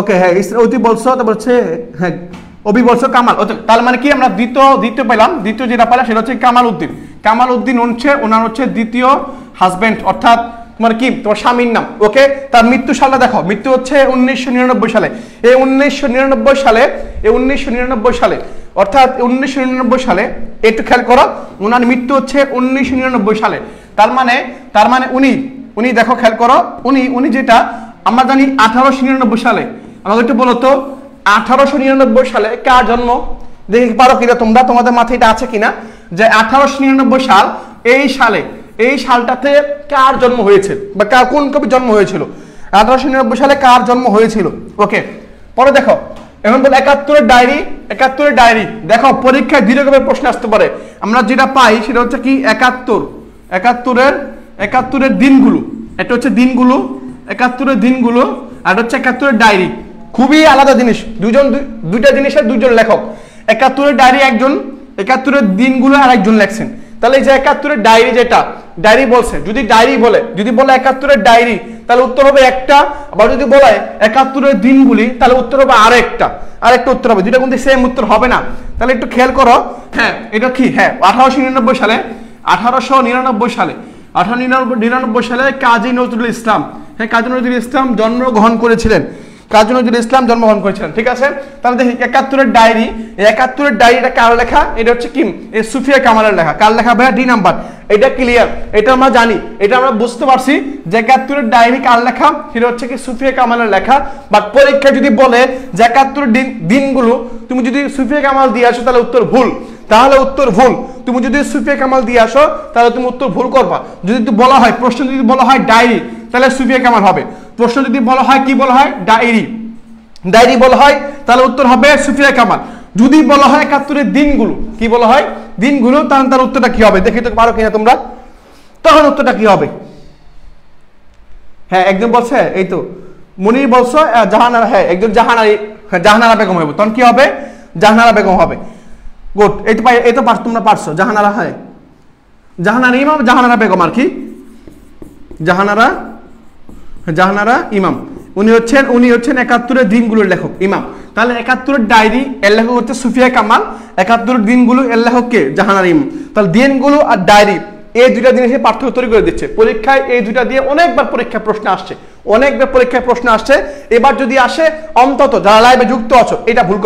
ওকে হ্যাঁ ঐতি বলছো, তারপর হচ্ছে হ্যাঁ অভি বলছো কামাল। তাহলে মানে কি আমরা দ্বিতীয় পেলাম, দ্বিতীয় যেটা পেলাম সেটা হচ্ছে কামাল উদ্দিন হচ্ছে ওনার হচ্ছে দ্বিতীয় হাজবেন্ড, অর্থাৎ তোমার কি তোমার স্বামীর নাম। ওকে তার মৃত্যু সালটা দেখো, মৃত্যু হচ্ছে 1999 সালে। এই 1999 সালে অর্থাৎ 1999 সালে, একটু খেয়াল করো, ওনার মৃত্যু হচ্ছে 1999 সালে। তার মানে উনি দেখো খেয়াল করো, উনি যেটা আমরা জানি 1899 সালে। আমাকে একটু বলো তো 1899 সালে কার জন্ম? দেখি পারো কিনা তোমরা, তোমাদের মাথায় এটা আছে কিনা যে 1899 সাল, এই সালটাতে কার জন্ম হয়েছে বা কোন কবি জন্ম হয়েছিল? 1899 সালে কার জন্ম হয়েছিল? ওকে, পরে দেখো এখন বল 71-এর ডায়েরি। দেখো পরীক্ষায় দুই রকমের প্রশ্ন আসতে পারে। আমরা যেটা পাই সেটা হচ্ছে কি 71-এর দিনগুলো, এটা হচ্ছে দিনগুলো, 71-এর দিনগুলো, আর হচ্ছে 71-এর ডায়েরি। খুবই আলাদা জিনিস, দুইটা জিনিসের দুইজন লেখক। 71-এর ডায়েরি একজন, 71-এর দিনগুলো আর একজন লেখছেন। তাহলে এই যে 71-এর ডায়েরি, যেটা ডায়েরি বলছে, যদি বলে 71-এর ডায়েরি তাহলে উত্তর হবে একটা, আবার যদি বলে 71-এর দিনগুলি তাহলে উত্তর হবে আরেকটা উত্তর হবে, দুইটা কিন্তু সেম উত্তর হবে না। তাহলে একটু খেয়াল করো, হ্যাঁ এটা কি, হ্যাঁ 1899 সালে কাজী নজরুল ইসলাম জন্মগ্রহণ করেছিলেন। ঠিক আছে, তাহলে দেখি 71-এর ডায়েরি, এই 71-এর ডায়েরিটা কার লেখা? এটা হচ্ছে কি সুফিয়া কামালের লেখা। কার লেখা ভাইয়া? D number. এটা ক্লিয়ার, এটা আমরা জানি, এটা আমরা বুঝতে পারছি যে 71-এর ডায়েরি কার লেখা, সেটা হচ্ছে কি সুফিয়া কামালের লেখা। বাট পরীক্ষা যদি বলে যে 71-এর দিনগুলো, তুমি যদি সুফিয়া কামাল দিয়ে আসো তাহলে উত্তর ভুল। তুমি যদি সুফিয়া কামাল দিয়ে আসো তাহলে তুমি উত্তর ভুল করবা। যদি বলা হয়, প্রশ্ন যদি বলা হয় ডায়েরি, তাহলে সুফিয়া কামাল হবে। প্রশ্ন যদি বলা হয় কি বলা হয়? ডায়েরি বলা হয়, তাহলে উত্তর হবে সুফিয়া কামাল। যদি বলা হয় 71-এর দিনগুলো, কি বলা হয়? দিনগুলো, তাহলে তার উত্তরটা কি হবে? দেখি তো পারো কিনা তোমরা, তখন উত্তরটা কি হবে? হ্যাঁ একজন বলছে, এই তো মনির বলছো জাহানারা, হ্যাঁ একজন জাহানারা বেগম হবে। তখন কি হবে? জাহানারা বেগম হবে। গুড, এই তো তোমরা পারছো। জাহানারা, হ্যাঁ জাহানারা ইমাম, জাহানারা বেগম আর কি, জাহানারা ইমাম। উনি হচ্ছেন 71-এর দিনগুলোর লেখক, ইমাম। তাহলে 71-এর ডায়েরি এর লেখক হচ্ছে সুফিয়া কামাল, 71-এর দিনগুলো এর লেখক কে? জাহানারা ইমাম। তাহলে দিনগুলো আর ডায়েরি, এই দুইটা জিনিসের পার্থক্য তৈরি করে দিচ্ছে পরীক্ষায়। এই দুইটা দিয়ে অনেকবার পরীক্ষায় প্রশ্ন আসছে। এবার যদি আসে, অন্তত যারা লাইভে যুক্ত আছো, এটা ভুল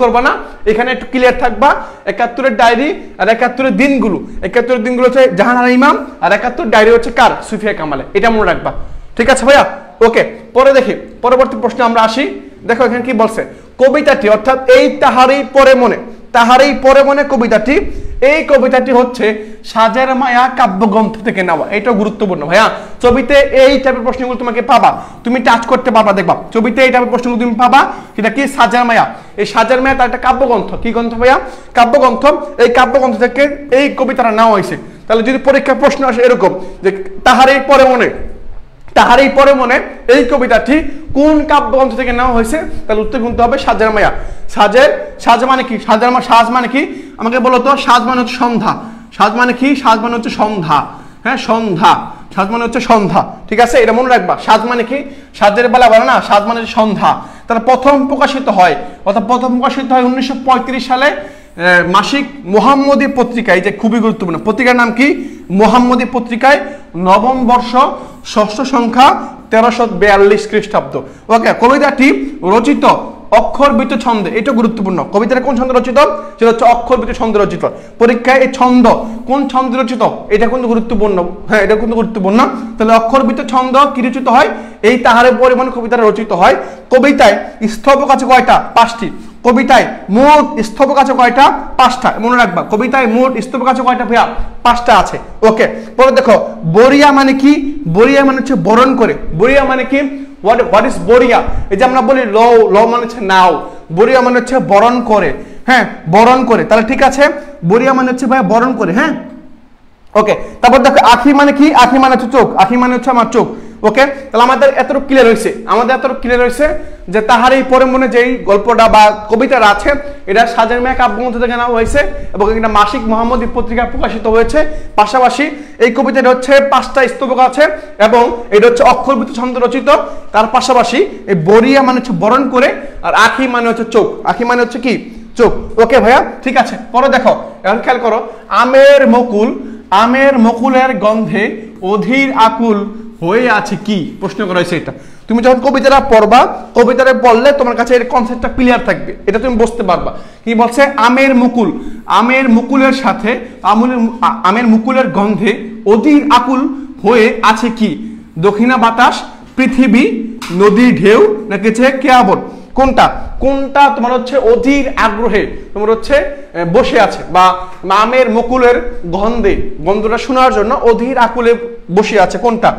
করবা না, এখানে একটু ক্লিয়ার থাকবা। 71-এর ডায়েরি আর 71-এর দিনগুলো, 71-এর দিনগুলো হচ্ছে জাহানারা ইমাম, আর 71-এর ডায়েরি হচ্ছে কার? সুফিয়া কামালে। এটা মনে রাখবা, ঠিক আছে ভাইয়া? ওকে, পরে দেখি পরবর্তী প্রশ্নে আমরা আসি। দেখো এখানে কি বলছে, কবিতাটি, অর্থাৎ এই তাহারই পরে মনে কবিতাটি, এই কবিতাটি হচ্ছে সাজের মায়া কাব্যগ্রন্থ থেকে নেওয়া। এটা গুরুত্বপূর্ণ ভাইয়া। ছবিতে এই টাইপের প্রশ্নগুলো তোমাকে পাবা, তুমি টাচ করতে পারবা, দেখবা ছবিতে এই টাইপের প্রশ্নগুলো তুমি পাবা। সেটা কি? সাজের মায়া। এই সাজের মায়া তার একটা কাব্যগ্রন্থ। কি গ্রন্থ ভাইয়া? কাব্যগ্রন্থ। এই কাব্যগ্রন্থ থেকে এই কবিতাটা নেওয়া হয়েছে। তাহলে যদি পরীক্ষার প্রশ্ন আসে এরকম যে তাহারই পরে মনে এই কবিতাটি কোন কাব্যগ্রন্থ থেকে নেওয়া হয়েছে, তাহলে উত্তর কিন্তু হবে সাজের মায়া। সাজ মানে কি? সাজ মানে কি আমাকে বলো তো? সাজ মানে হচ্ছে সন্ধ্যা। সাজ মানে কি? সাজ মানে হচ্ছে সন্ধ্যা। হ্যাঁ, সন্ধ্যা। সাজ মানে হচ্ছে সন্ধ্যা, ঠিক আছে? এটা মনে রাখবা। সাজ মানে কি? সাজের বেলা বলে না, সাজ মানে সন্ধ্যা। তারা প্রথম প্রকাশিত হয় 1935 সালে মাসিক মোহাম্মদী পত্রিকায়। যে খুবই গুরুত্বপূর্ণ, পত্রিকার নাম কি? মোহাম্মদী পত্রিকায়, নবম বর্ষ, ষষ্ঠ সংখ্যা, 1342 খ্রিস্টাব্দ। ওকে, কবিতাটি রচিত অক্ষরবৃত্ত ছন্দে। এটা গুরুত্বপূর্ণ। কবিতাটা কোন ছন্দে রচিত? সেটা হচ্ছে অক্ষরবৃত্ত ছন্দে রচিত। পরীক্ষায় এই ছন্দ কোন ছন্দে রচিত, এটা কিন্তু গুরুত্বপূর্ণ। হ্যাঁ, এটা কিন্তু গুরুত্বপূর্ণ। তাহলে অক্ষরবৃত্ত ছন্দ কি রচিত হয়? এই তাহারে পরিমাণ কবিতাটা রচিত হয়। কবিতায় স্তবক আছে কয়টা? 5টি। কবিতায় মোট স্তবক আছে কয়টা? 5টা। মনে রাখবা, কবিতায় মোট স্তবক আছে কয়টা ভাইয়া? 5টা আছে। ওকে, পরে দেখো বরিয়া মানে কি? বরিয়া মানে হচ্ছে বরণ করে। বরিয়া মানে কি? হোয়াট ইজ বরিয়া? এই যে আমরা বলি ল মানে হচ্ছে নাও, বরিয়া মানে হচ্ছে বরণ করে। হ্যাঁ, বরণ করে। তাহলে ঠিক আছে, বরিয়া মানে হচ্ছে ভাইয়া বরণ করে। হ্যাঁ, ওকে। তারপর দেখো আখি মানে কি? আখি মানে হচ্ছে চোখ। আখি মানে হচ্ছে আমার চোখ। ওকে, তাহলে আমাদের এতটুকু ক্লিয়ার হয়েছে যে তাহার এই পরে মনে যেই গল্পটা বা কবিতাটা আছে, এটা সাজের মায়া কাব্যগ্রন্থ থেকে নেওয়া হয়েছে এবং এটা মাসিক মোহাম্মদী পত্রিকায় প্রকাশিত হয়েছে। পাশাপাশি এই কবিতাটা হচ্ছে 5টা স্তবক আছে এবং এটা হচ্ছে অক্ষরবৃত্ত ছন্দ রচিত। তার পাশাপাশি এই বরিয়া মানে হচ্ছে বরণ করে, আর আখি মানে হচ্ছে চোখ। আখি মানে হচ্ছে কি? চোখ। ওকে ভাইয়া, ঠিক আছে। পরে দেখো, এখন খেয়াল করো, আমের মুকুলের গন্ধে অধীর আকুল হয়ে আছে কি, প্রশ্ন করা হয়েছে এটা। তুমি যখন কবিতাটা পড়বা, কবিতাটা পড়লে তোমার কাছে এর কনসেপ্টটা ক্লিয়ার থাকবে, এটা তুমি বুঝতে পারবা। কি বলছে? আমের মুকুল, আমের মুকুলের সাথে আমের মুকুলের গন্ধে অধীর আকুল হয়ে আছে কি? দক্ষিণা বাতাস, পৃথিবী, নদীর ঢেউ, নাকি হচ্ছে কেয়াবন? কোনটা কোনটা তোমার হচ্ছে অধীর আগ্রহে তোমার হচ্ছে বসে আছে, বা আমের মুকুলের গন্ধটা শোনার জন্য অধীর আকুলে বসে আছে, কোনটা?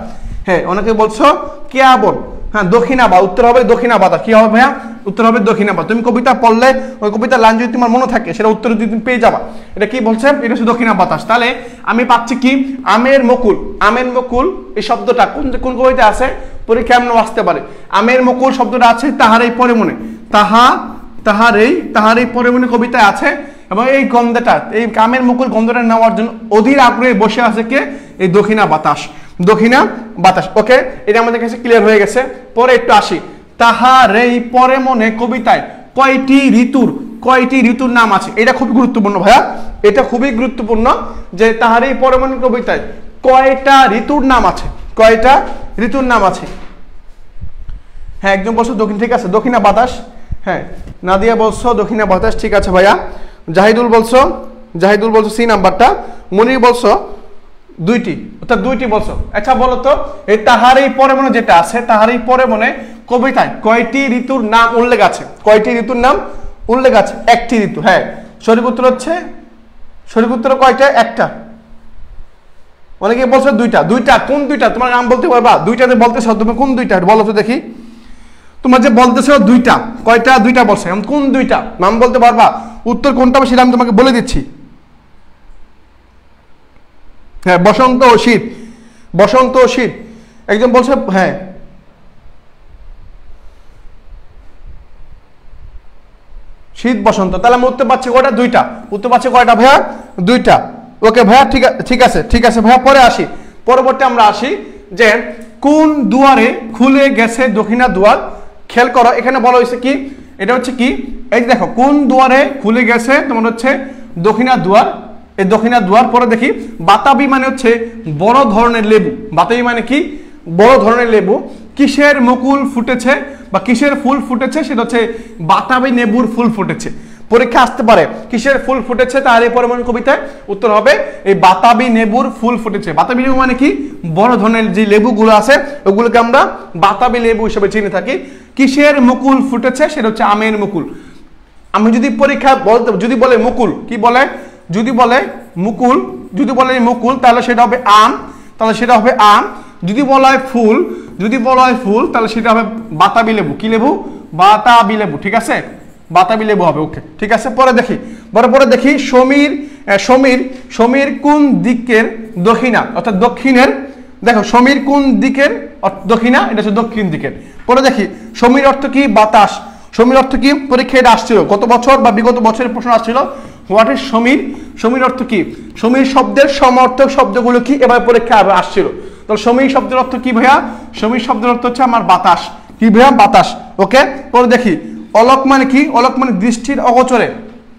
হ্যাঁ, অনেকে বলছো কেয়াবন। হ্যাঁ, দক্ষিণা বা উত্তর হবে দক্ষিণা বাতাস। কি হবে ভাইয়া? উত্তর হবে দক্ষিণা বাতাস। তুমি কবিতা পড়লে ওই কবিতার লাইন যদি তোমার মনে থাকে, সেটা উত্তর যদি তুমি পেয়ে যাবা। এটা কি বলছে? এটা হচ্ছে দক্ষিণা বাতাস। তাহলে আমি পাচ্ছি কি? আমের মুকুল। আমের মুকুল এই শব্দটা কোন কোন কবিতা আছে? পরীক্ষা এমন আসতে পারে। আমের মুকুল শব্দটা আছে তাহারই পরে মনে, তাহারই পরে মনে কবিতায় আছে। এবং এই গন্ধটা, এই আমের মুকুল গন্ধটা নেওয়ার জন্য অধীর আগ্রহে বসে আছে কে? এই দক্ষিণা বাতাস, দক্ষিণা বাতাস। ওকে, এটা আমাদের কাছে ক্লিয়ার হয়ে গেছে। পরে একটু আসি, তাহারই পরে মনে কবিতায় কয়টি ঋতুর নাম আছে? এটা খুবই গুরুত্বপূর্ণ ভাইয়া, এটা খুবই গুরুত্বপূর্ণ যে তাহারই পরে মনে কবিতায় কয়টা ঋতুর নাম আছে, কয়টা ঋতুর নাম আছে? হ্যাঁ, একজন বলছো দক্ষিণ, ঠিক আছে, দক্ষিণা বাতাস। হ্যাঁ, নাদিয়া বলছো দক্ষিণা বাতাস, ঠিক আছে ভাইয়া। জাহিদুল বলছো সি নাম্বারটা। মনির বলছো দুইটি, অর্থাৎ দুইটি বলছো। আচ্ছা বলো তো, এই তাহারই পরে মনে যেটা আছে, তাহারই পরে মনে কবিতায় কয়টি ঋতুর নাম উল্লেখ আছে? কয়টি ঋতুর নাম উল্লেখ আছে? একটি ঋতু। হ্যাঁ, সঠিক উত্তর হচ্ছে, সঠিক উত্তর কয়টা? একটা। অনেকে বলছো দুইটা। কোন দুইটা? তোমার নাম বলতে পারবা? দুইটাতে বলতেছো তুমি, কোন দুইটা বলো তো দেখি। তোমার যে বলতেছো দুইটা, কয়টা? দুইটা বলছো, কোন দুইটা নাম বলতে পারবা? উত্তর কোনটা সেটা আমি তোমাকে বলে দিচ্ছি। হ্যাঁ, বসন্ত ও শীত, বসন্ত ও শীত। একজন বলছে হ্যাঁ, শীত বসন্ত। তাহলে আমি উত্তর পাচ্ছি কয়টা? দুইটা। উত্তর পাচ্ছি কয়টা ভাইয়া? দুইটা। ওকে ভাইয়া, ঠিক আছে ভাইয়া। পরে আসি, পরবর্তী আমরা আসি যে কোন দুয়ারে খুলে গেছে দক্ষিণা দুয়ার? খেয়াল করো, এখানে বলা হয়েছে কি? এটা হচ্ছে কি? এই দেখো, কোন দুয়ারে খুলে গেছে তোমার হচ্ছে দক্ষিণা দুয়ার। এই দক্ষিণা দুয়ার। পরে দেখি বাতাবি মানে হচ্ছে বড় ধরনের লেবু। বাতাবি মানে কি? বড় ধরনের লেবু। কিসের মুকুল ফুটেছে বা কিসের ফুল ফুটেছে? সেটা হচ্ছে বাতাবি লেবুর ফুল ফুটেছে। পরীক্ষা আসতে পারে কিসের ফুল ফুটেছে তার এই পরমাণু কবিতায়? উত্তর হবে এই বাতাবি লেবুর ফুল ফুটেছে। বাতাবি লেবু মানে কি? বড় ধরনের যে লেবুগুলো আছে ওগুলোকে আমরা বাতাবি লেবু হিসেবে চিনে থাকি। কিসের মুকুল ফুটেছে? সেটা হচ্ছে আমের মুকুল। আমি যদি পরীক্ষা বলতে, যদি বলে মুকুল, কি বলে? যদি বলে মুকুল তাহলে সেটা হবে আম, যদি বলা হয় ফুল তাহলে সেটা হবে বাতাবি লেবু। কি লেবু? বাতাবি লেবু, ঠিক আছে, বাতাবি লেবু হবে। ওকে, ঠিক আছে। পরে দেখি সমীর কোন দিকের দক্ষিণা, অর্থাৎ দক্ষিণের। দেখো, সমীর কোন দিকের দক্ষিণা? এটা হচ্ছে দক্ষিণ দিকের। পরে দেখি সমীর অর্থ কি? বাতাস। সমীর অর্থ কি? পরীক্ষায় এটা আসছিল গত বছর বা বিগত বছরের প্রশ্ন আসছিল। What is Samir? সমীর অর্থ কি? সমীর শব্দের সমর্থক শব্দগুলো কি? এবার পরীক্ষায় আসছিল। তাহলে সমীর শব্দের অর্থ কি ভাইয়া? সমীর শব্দের অর্থ হচ্ছে আমার বাতাস। কি ভাইয়া? বাতাস। ওকে, পরে দেখি অলক মানে কি? অলক মানে দৃষ্টির অগোচরে,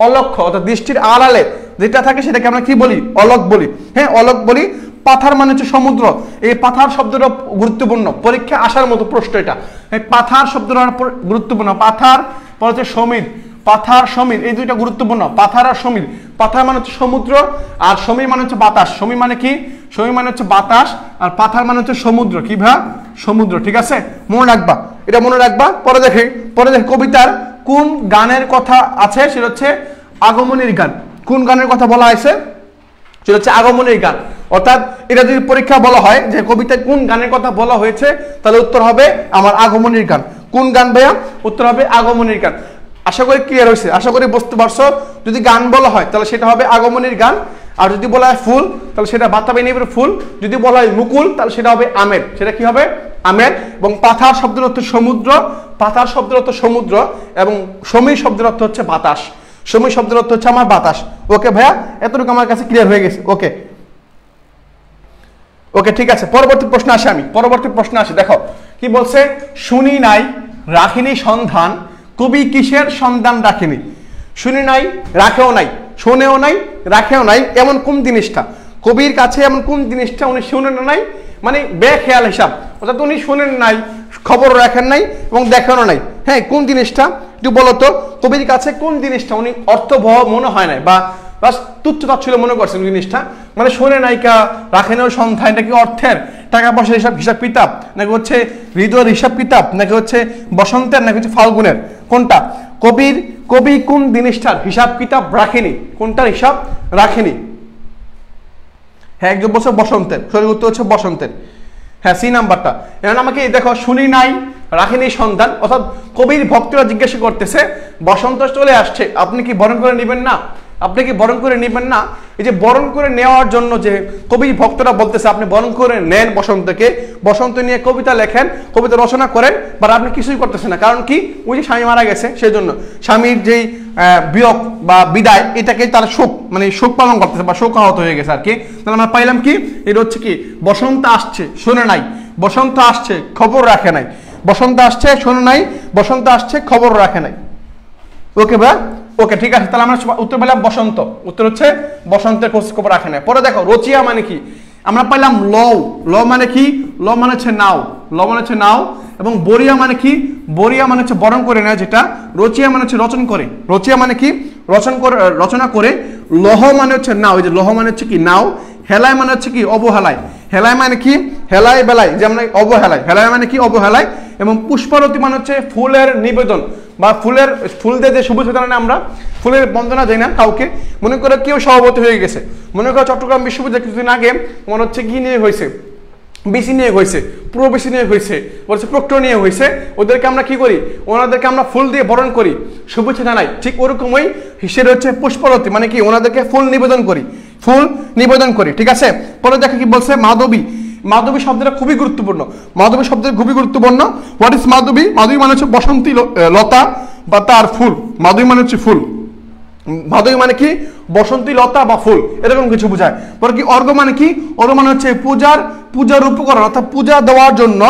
অলক্ষ্য অর্থাৎ দৃষ্টির আড়ালে যেটা থাকে সেটাকে আমরা কি বলি? অলক বলি। হ্যাঁ, অলক বলি। পাথার মানে হচ্ছে সমুদ্র। এই পাথার শব্দটা গুরুত্বপূর্ণ, পরীক্ষা আসার মতো প্রশ্ন এটা। এই পাথার শব্দটা গুরুত্বপূর্ণ। পাথার, পরে হচ্ছে সমীর। পাথার, সমীর, এই দুইটা গুরুত্বপূর্ণ। পাথার আর সমীর। পাথার মানে হচ্ছে সমুদ্র, আর সমীর মানে হচ্ছে বাতাস। সমীর মানে কি? সমীর মানে হচ্ছে বাতাস, আর পাথার মানে হচ্ছে সমুদ্র। কি ভাই? সমুদ্র, ঠিক আছে, মনে রাখবা, এটা মনে রাখবা। পরে দেখি কবিতার কোন গানের কথা আছে? সেটা হচ্ছে আগমনের গান। কোন গানের কথা বলা হয়েছে? সেটা হচ্ছে আগমনের গান। অর্থাৎ এটা যদি পরীক্ষা বলা হয় যে কবিতায় কোন গানের কথা বলা হয়েছে, তাহলে উত্তর হবে আমার আগমনের গান। কোন গান ভাইয়া? উত্তর হবে আগমনের গান। আশা করি ক্লিয়ার হয়েছে, আশা করি বুঝতে পারছো। যদি গান বলা হয় তাহলে সেটা হবে আগমনের গান, আর যদি বলা হয় ফুল তাহলে সেটা বাতাবি লেবুর ফুল, যদি বলা হয় মুকুল তাহলে সেটা হবে আমের। সেটা কি হবে? আমের। এবং পাথার শব্দের অর্থ সমুদ্র, পাথার শব্দের অর্থ সমুদ্র, এবং সমীর শব্দের অর্থ হচ্ছে বাতাস। সমীর শব্দের অর্থ হচ্ছে আমার বাতাস। ওকে ভাইয়া, এতটুকু আমার কাছে ক্লিয়ার হয়ে গেছে। ওকে, ঠিক আছে। পরবর্তী প্রশ্ন আসি। দেখো কি বলছে? শুনি নাই রাখিনি সন্ধান, কবি কিসের সন্ধান রাখেনি? শুনি নাই, রাখেও নাই, শোনেও নাই, রাখেও নাই, এমন কোন জিনিসটা? কবির কাছে এমন কোন জিনিসটা উনি শুনেন নাই মানে বেখেয়াল হিসাব, অর্থাৎ উনি শুনেন নাই, খবর রাখেন নাই এবং দেখানো নাই। হ্যাঁ, কোন জিনিসটা একটু বলতো, কবির কাছে কোন জিনিসটা উনি অর্থবহ মনে হয় নাই বা তুচ্ছ তাচ্ছিল্য মনে করছেন জিনিসটা, মানে শোনে নাইকা রাখেনও সন্ধ্যা, এটা কি অর্থের, টাকা পয়সার হিসাব কিতাব, নাকি হচ্ছে হৃদয়ের হিসাব কিতাব, নাকি হচ্ছে বসন্তের, নাকি হচ্ছে ফাল্গুনের, কোনটা? কবি কোন জিনিসটার হিসাব কিতাব রাখেনি, কোনটার হিসাব রাখেনি? হ্যাঁ, একজন বছর বসন্তের, সঠিক উত্তর হচ্ছে বসন্তের। হ্যাঁ, সি নাম্বারটা। এখন আমাকে দেখো, শুনি নাই, রাখেনি সন্ধান, অর্থাৎ কবির ভক্তরা জিজ্ঞাসা করতেছে বসন্ত চলে আসছে, আপনি কি বরণ করে নেবেন না? আপনি কি বরণ করে নেবেন না? এই যে বরণ করে নেওয়ার জন্য যে কবির ভক্তরা বলতেছে আপনি বরণ করে নেন বসন্তকে, বসন্ত নিয়ে কবিতা লেখেন, কবিতা রচনা করেন, বাট আপনি কিছুই করতেছেন না। কারণ কি? ওই যে স্বামী মারা গেছে, সেই জন্য স্বামীর যেই বিয়োগ বা বিদায়, এটাকে তার শোক, মানে শোক পালন করতেছে বা শোক আহত হয়ে গেছে আর কি। তাহলে আমরা পাইলাম কি, এটা হচ্ছে কি, বসন্ত আসছে শোনে নাই, বসন্ত আসছে খবর রাখে নাই, বসন্ত আসছে শোনে নাই, বসন্ত আসছে খবর রাখে নাই। ওকে ভাই, ওকে, ঠিক আছে। তাহলে আমরা উত্তর পেলাম বসন্ত, উত্তর হচ্ছে বসন্তের খবর রাখে নাই। পরে দেখো, রচিয়া মানে কি? আমরা পাইলাম ল মানে কি? ল মানে হচ্ছে নাও, ল মানে হচ্ছে নাও। এবং বরিয়া মানে কি? বরিয়া মানে হচ্ছে বরণ করে নেয় যেটা। রচিয়া মানে হচ্ছে রচন করে, রচিয়া মানে কি? রচনা করে। লহ মানে হচ্ছে নাও, এই যে লহ মানে হচ্ছে কি? নাও। হেলায় মানে হচ্ছে কি? অবহেলায়। হেলায় মানে কি? হেলায় বেলায়, যেমন অবহেলায়, হেলায় মানে কি? অবহেলায়। এবং পুষ্পারতি মানে হচ্ছে ফুলের নিবেদন বা ফুল দিয়ে যে শুভেচ্ছা জানাই আমরা, ফুলের বন্দনা দেয় না কাউকে। মনে করে কেউ সভাপতি হয়ে গেছে, মনে করো চট্টগ্রাম বিশ্ববিদ্যালয় কিছুদিন আগে মনে হচ্ছে কি নিয়ে হয়েছে, বিসি নিয়ে হয়েছে, পুরো বিসি নিয়ে হয়েছে, বলছে প্রক্টর নিয়ে হয়েছে, ওদেরকে আমরা কি করি? ওনাদেরকে আমরা ফুল দিয়ে বরণ করি, শুভেচ্ছা জানাই। ঠিক ওরকমই হিসেবে হচ্ছে পুষ্পারতি, মানে কি? ওনাদেরকে ফুল নিবেদন করি, ফুল নিবেদন করি, ঠিক আছে। পরে দেখো কি বলছে, মাধবী। মাধবী শব্দটা খুবই গুরুত্বপূর্ণ, মাধবী শব্দটা খুবই গুরুত্বপূর্ণ। হোয়াট ইজ মাধবী? মাধবী মানে হচ্ছে বসন্তী লতা বা তার ফুল, মাধবী মানে হচ্ছে ফুল। মাধবী মানে কি? বসন্তী লতা বা ফুল, এরকম কিছু বোঝায়। পরে কি অর্ঘ্য মানে কি? অর্ঘ্য মানে হচ্ছে পূজার উপকরণ, অর্থাৎ পূজা দেওয়ার জন্য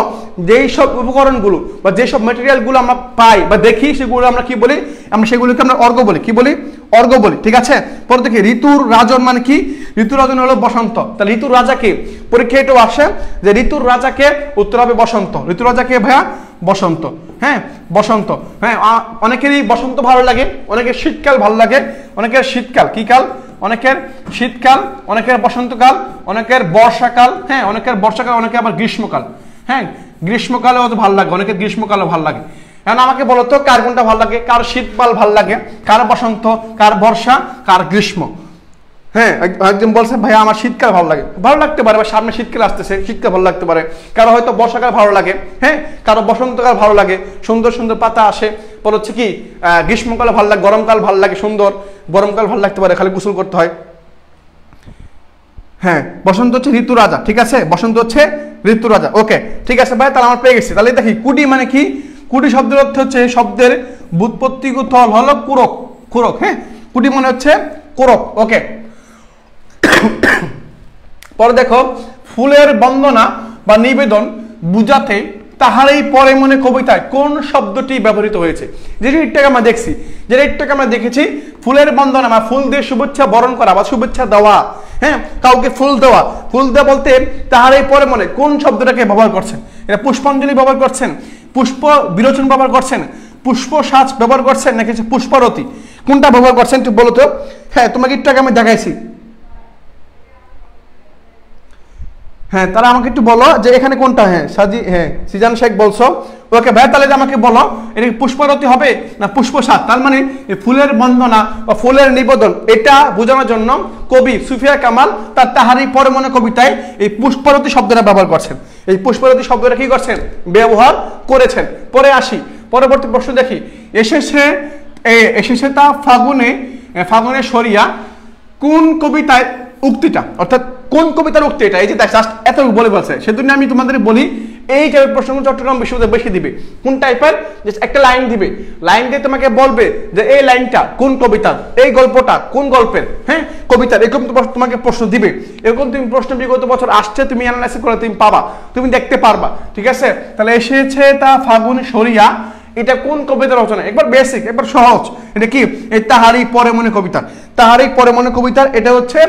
যেই সব উপকরণগুলো বা যেসব ম্যাটেরিয়ালগুলো আমরা পাই বা দেখি, সেগুলো আমরা কি বলি? আমরা সেগুলোকে আমরা অর্ঘ্য বলি। কি বলি? অর্ঘ্য বলি, ঠিক আছে। পরে দেখি ঋতুর রাজন মানে কি? ঋতুর রাজন হলো বসন্ত। তাহলে ঋতুর রাজাকে, পরীক্ষা এটাও আসে যে ঋতুর রাজাকে, উত্তর হবে বসন্ত। ঋতুর রাজাকে ভাইয়া বসন্ত। হ্যাঁ, বসন্ত। হ্যাঁ, অনেকেরই বসন্ত ভালো লাগে, অনেকের শীতকাল ভালো লাগে, অনেকের শীতকাল কি কাল? অনেকের শীতকাল, অনেকের বসন্তকাল, অনেকের বর্ষাকাল, হ্যাঁ অনেকের বর্ষাকাল, অনেকে আবার গ্রীষ্মকাল। হ্যাঁ, গ্রীষ্মকালেও তো ভালো লাগে, অনেকের গ্রীষ্মকালও ভালো লাগে। এখন আমাকে বলো তো, কার কোনটা ভালো লাগে? কার শীতকাল ভালো লাগে, কার বসন্ত, কার বর্ষা, কার গ্রীষ্ম? হ্যাঁ, একজন বলছে ভাই আমার শীতকাল ভালো লাগে, ভালো লাগতে পারে, বা সামনে শীতকাল আসতেছে, শীতকাল ভালো লাগতে পারে। কারো হয়তো বর্ষাকাল ভালো লাগে, হ্যাঁ, কারো বসন্তকাল ভালো লাগে, সুন্দর সুন্দর পাতা আসে। পর হচ্ছে কি গ্রীষ্মকালে ভালো লাগে, গরমকাল ভালো লাগে, সুন্দর, গরমকাল ভালো লাগতে পারে, খালি গোসল করতে হয়। হ্যাঁ, বসন্ত হচ্ছে ঋতু রাজা, ঠিক আছে, বসন্ত হচ্ছে ঋতু রাজা। ওকে, ঠিক আছে ভাই, তাহলে আমরা পেয়ে গেছি। তাহলে দেখি কুটি মানে কি? কুটি শব্দের অর্থ হচ্ছে শব্দের ব্যুৎপত্তিগত হল হলো কুরক, কুরক। হ্যাঁ, কুটি মানে হচ্ছে কুরক। ওকে, পরে দেখো, ফুলের বন্দনা বা নিবেদন বুঝাতে তাহারই পরে মনে কবিতায় কোন শব্দটি ব্যবহৃত হয়েছে? যে রিটটাকে আমরা দেখছি, যে রিটটাকে আমরা দেখেছি, ফুলের বন্দনা বা ফুল দিয়ে শুভেচ্ছা বরণ করা বা শুভেচ্ছা দেওয়া। হ্যাঁ, কাউকে ফুল দেওয়া, ফুল দেওয়া বলতে তাহারই পরে মনে কোন শব্দটাকে ব্যবহার করছেন? এটা পুষ্পাঞ্জলি ব্যবহার করছেন, পুষ্প বিরোচন ব্যবহার করছেন, পুষ্প সাজ ব্যবহার করছেন, নাকি পুষ্পারতি? কোনটা ব্যবহার করছেন একটু বলো তো। হ্যাঁ, তোমাকে একটু আগে আমি দেখাইছি। হ্যাঁ, তারা আমাকে একটু বলো যে এখানে কোনটা। হ্যাঁ হ্যাঁ সিজান শেখ বলছো। ওকে ভাই, তাহলে আমাকে বলো এটা পুষ্পারতি হবে না পুষ্পসাদ? তার মানে ফুলের বন্দনা বা ফুলের নিবেদন, এটা বোঝানোর জন্য কবি সুফিয়া কামাল তার তাহারি পরে মনে কবিতায় এই পুষ্পারতি শব্দটা ব্যবহার করছেন। এই পুষ্পারতি শব্দটা কি করছেন? ব্যবহার করেছেন। পরে আসি, পরবর্তী প্রশ্ন দেখি। এসেছে তা ফাগুনে সরিয়া, কোন কবিতায় উক্তিটা, অর্থাৎ কোন কবিতার উক্তি এটা? এই যে জাস্ট এত বলে বলছে, সেজন্য আমি তোমাদের বলি এই টাইপের প্রশ্ন চট্টগ্রাম বিশ্ববিদ্যালয় বেশি দিবে। কোন টাইপের? যে একটা লাইন দিবে, লাইন দিয়ে তোমাকে বলবে যে এই লাইনটা কোন কবিতার, এই গল্পটা কোন গল্পের, হ্যাঁ কবিতার, এরকম তোমাকে প্রশ্ন দিবে। এরকম তুমি প্রশ্ন বিগত বছর আসছে, তুমি অ্যানালাইসিস করে তুমি পাবা, তুমি দেখতে পারবা, ঠিক আছে। তাহলে এসেছে তা ফাগুন সরিয়া, এটা কোন কবিতার রচনা? একবার বেসিক, একবার সহজ। এটা কি? এই তাহারি পরে মনে কবিতা, তাহারি পরে মনে কবিতার এটা হচ্ছে